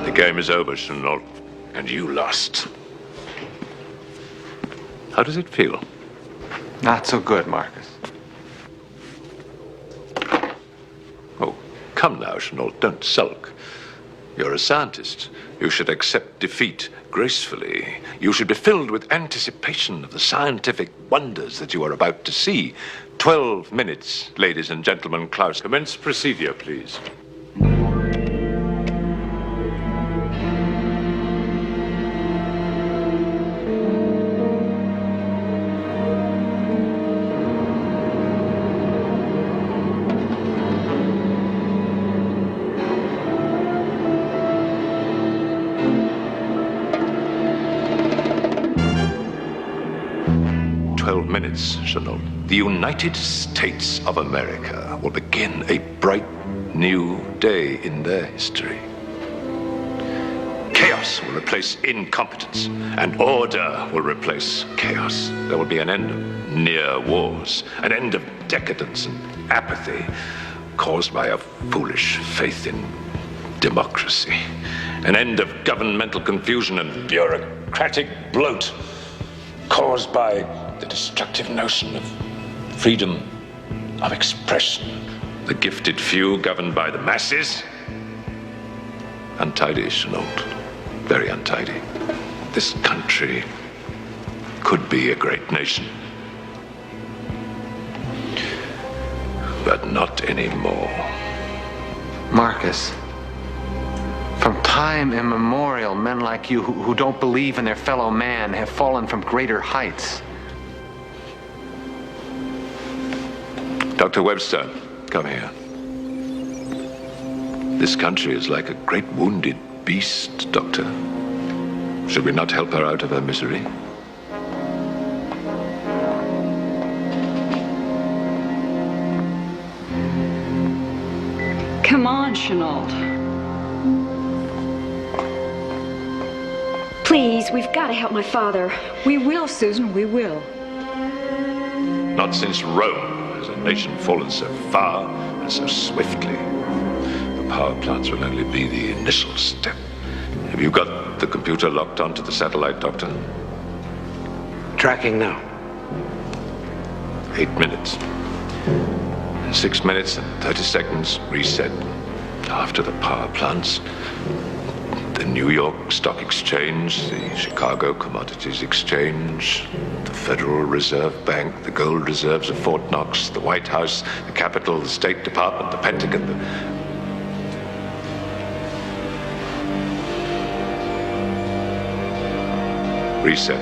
The game is over, Chenault, and you lost. How does it feel? Not so good, Marcus. Oh, come now, Chenault, don't sulk. You're a scientist. You should accept defeat gracefully. You should be filled with anticipation of the scientific wonders that you are about to see. 12 minutes, ladies and gentlemen. Klaus, commence procedure, please. Chenault. The United States of America will begin a bright new day in their history. Chaos will replace incompetence, and order will replace chaos. There will be an end of near wars, an end of decadence and apathy caused by a foolish faith in democracy, an end of governmental confusion and bureaucratic bloat caused by the destructive notion of freedom of expression. The gifted few governed by the masses. Untidy, Chenault. Very untidy. This country could be a great nation. But not anymore. Marcus, from time immemorial, men like you who don't believe in their fellow man have fallen from greater heights. Dr. Webster, come here. This country is like a great wounded beast, Doctor. Should we not help her out of her misery? Come on, Chenault. Please, we've got to help my father. We will, Susan, we will. Not since Rome has a nation fallen so far and so swiftly. The power plants will only be the initial step. Have you got the computer locked onto the satellite, Doctor? Tracking now. 8 minutes. 6 minutes and 30 seconds reset. After the power plants, the New York Stock Exchange, the Chicago Commodities Exchange, the Federal Reserve Bank, the gold reserves of Fort Knox, the White House, the Capitol, the State Department, the Pentagon, reset.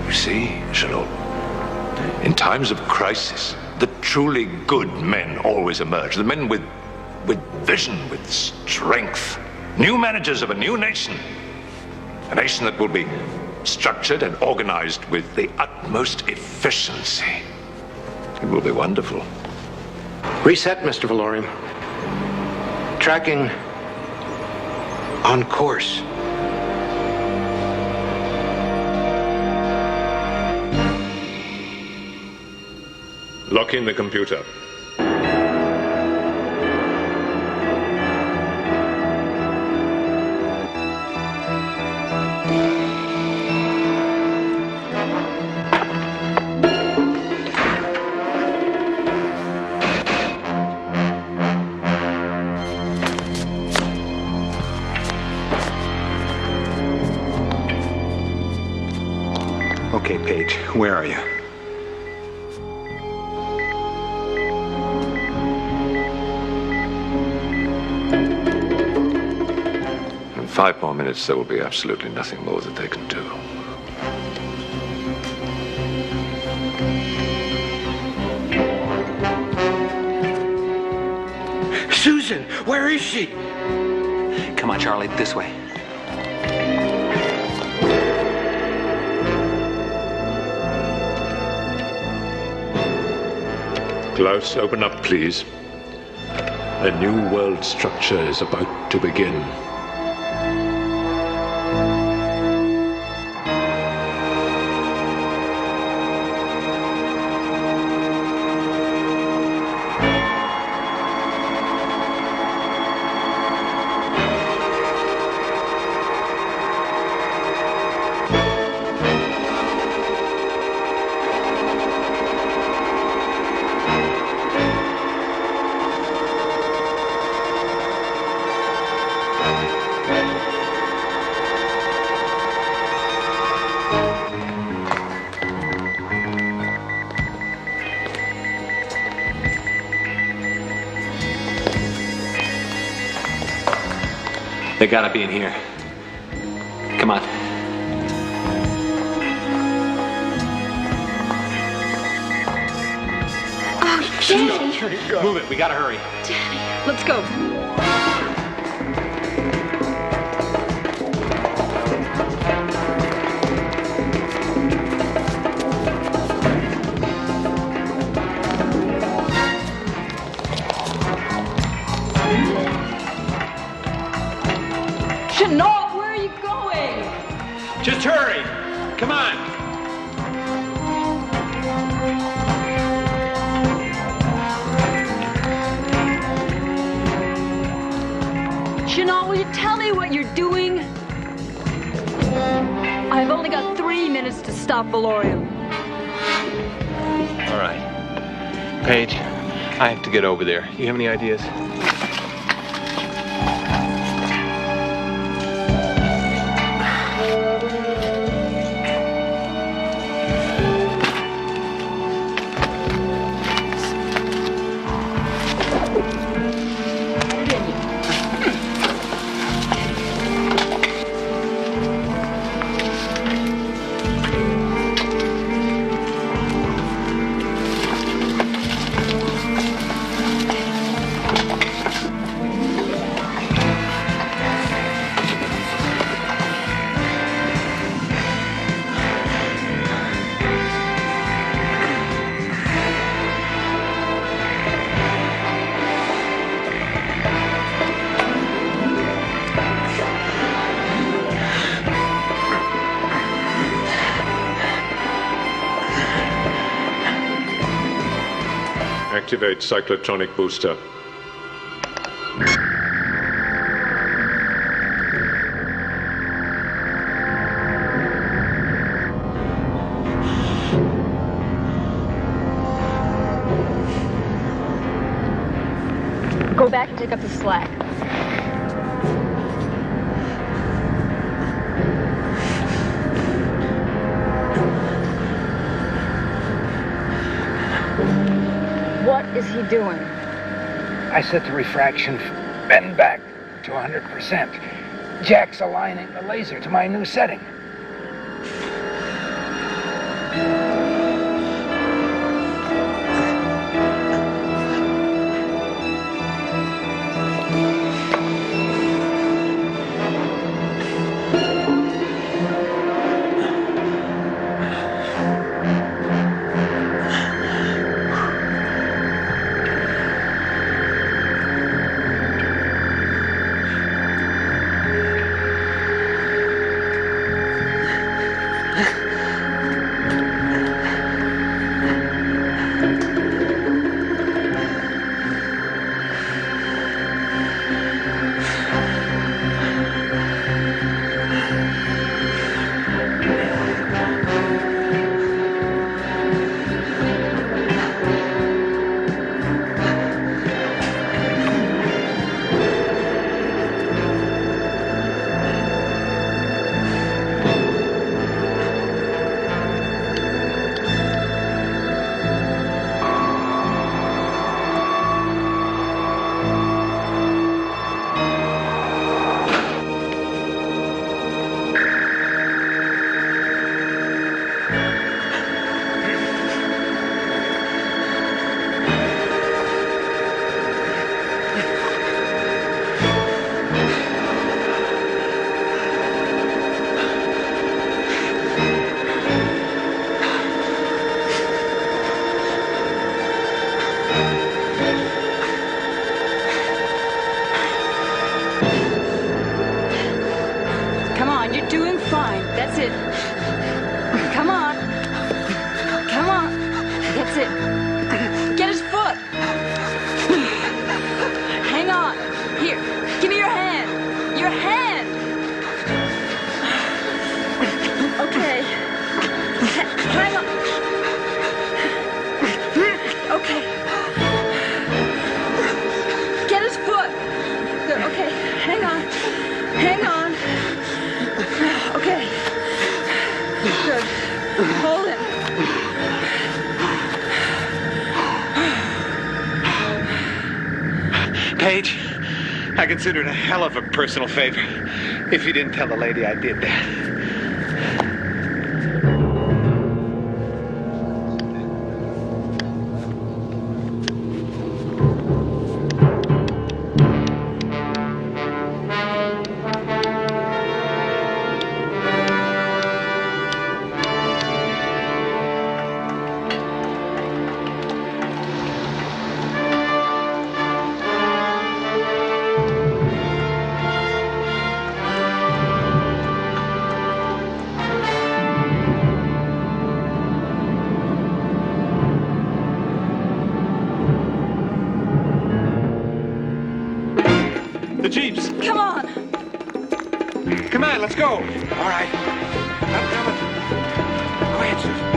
You see, Chenault, in times of crisis, the truly good men always emerge. The men with vision, with strength. New managers of a new nation. A nation that will be structured and organized with the utmost efficiency. It will be wonderful. Reset, Mr. Valorian. Tracking On course. Lock in the computer. Okay, Paige, where are you? In 5 more minutes, there will be absolutely nothing more that they can do. Susan, where is she? Come on, Charlie, this way. Klaus, open up, please. A new world structure is about to begin. They gotta be in here. Come on. Oh, Daddy. Move it, we gotta hurry. Daddy, let's go. Chenault, where are you going? Just hurry. Come on. Chenault, will you tell me what you're doing? I've only got 3 minutes to stop Valorium. All right. Paige, I have to get over there. You have any ideas? Activate cyclotronic booster. Go back and take up the slack. What is he doing? I set the refraction bend back to 100%. Jack's aligning the laser to my new setting. it. Get his foot. Hang on. Here, give me your hand. Your hand. Okay. Hang on. Okay. Get his foot. Good. Okay. Hang on. Hang on. Okay. Good. Hold him. Paige, I consider it a hell of a personal favor if you didn't tell the lady I did that. The Jeeps. Come on. Come on, let's go. All right. I'm coming. Go ahead, Susan.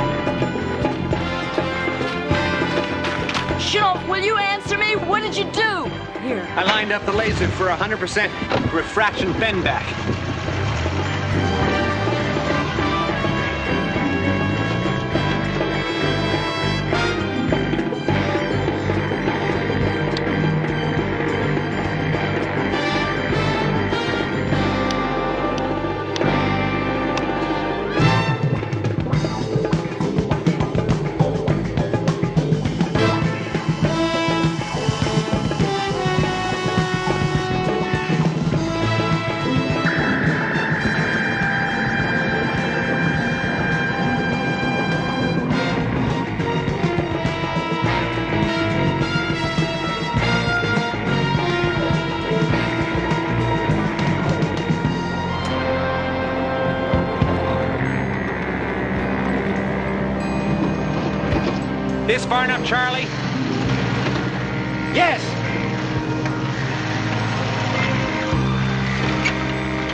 Schultz, will you answer me? What did you do? Here. I lined up the laser for 100% refraction bend back. This far enough, Charlie? Yes!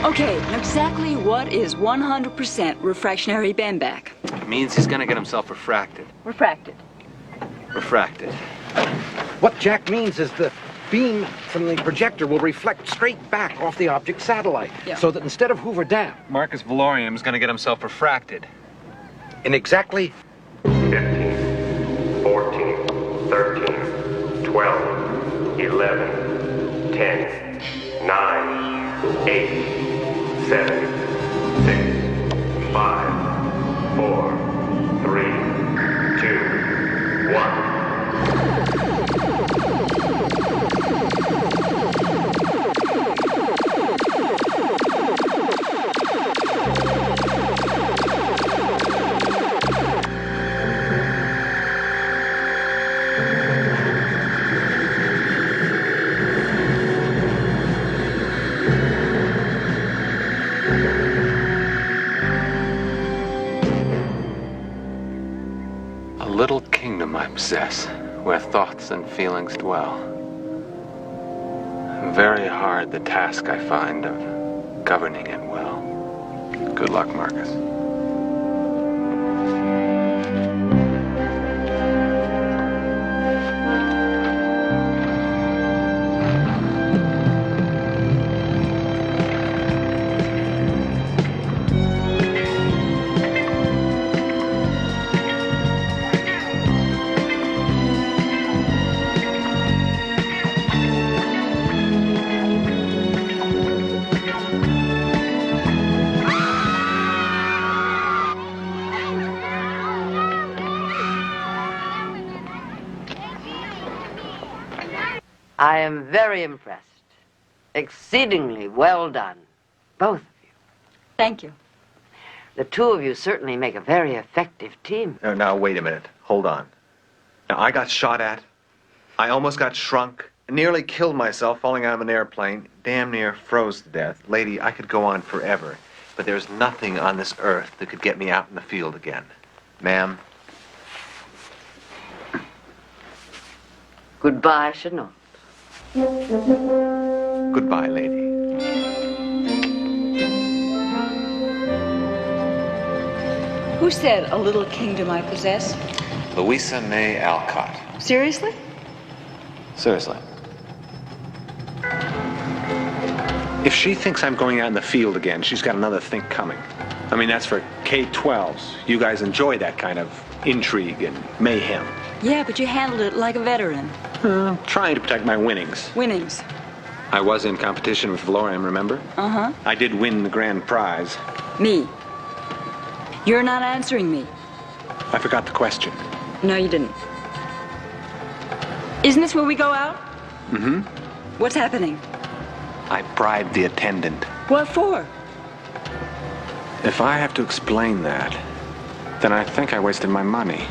Okay, now exactly what is 100% refractionary bend back? It means he's gonna get himself refracted. Refracted. Refracted. What Jack means is the beam from the projector will reflect straight back off the object's satellite, so that instead of Hoover Dam, Marcus Valorium's gonna get himself refracted. in exactly 15, 14, 13, 12, 11, 10, 9, 8, 7, 6, 5, 4, 3, 2, 1. A little kingdom I possess, where thoughts and feelings dwell. Very hard the task I find of governing it well. Good luck, Marcus. I am very impressed. Exceedingly well done. Both of you. Thank you. The two of you certainly make a very effective team. Now, wait a minute. Hold on. Now, I got shot at. I almost got shrunk. Nearly killed myself falling out of an airplane. Damn near froze to death. Lady, I could go on forever. But there's nothing on this earth that could get me out in the field again. Ma'am, Goodbye, Chenault. Goodbye, lady. Who said a little kingdom I possess? Louisa May Alcott. Seriously? Seriously. If she thinks I'm going out in the field again, she's got another think coming. I mean, that's for K-12s. You guys enjoy that kind of intrigue and mayhem. Yeah, but you handled it like a veteran. Trying to protect my winnings. Winnings. I was in competition with Valorium, remember? Uh-huh. I did win the grand prize. Me. You're not answering me. I forgot the question. No, you didn't. Isn't this where we go out? Mm-hmm. What's happening? I bribed the attendant. What for? If I have to explain that, then I think I wasted my money.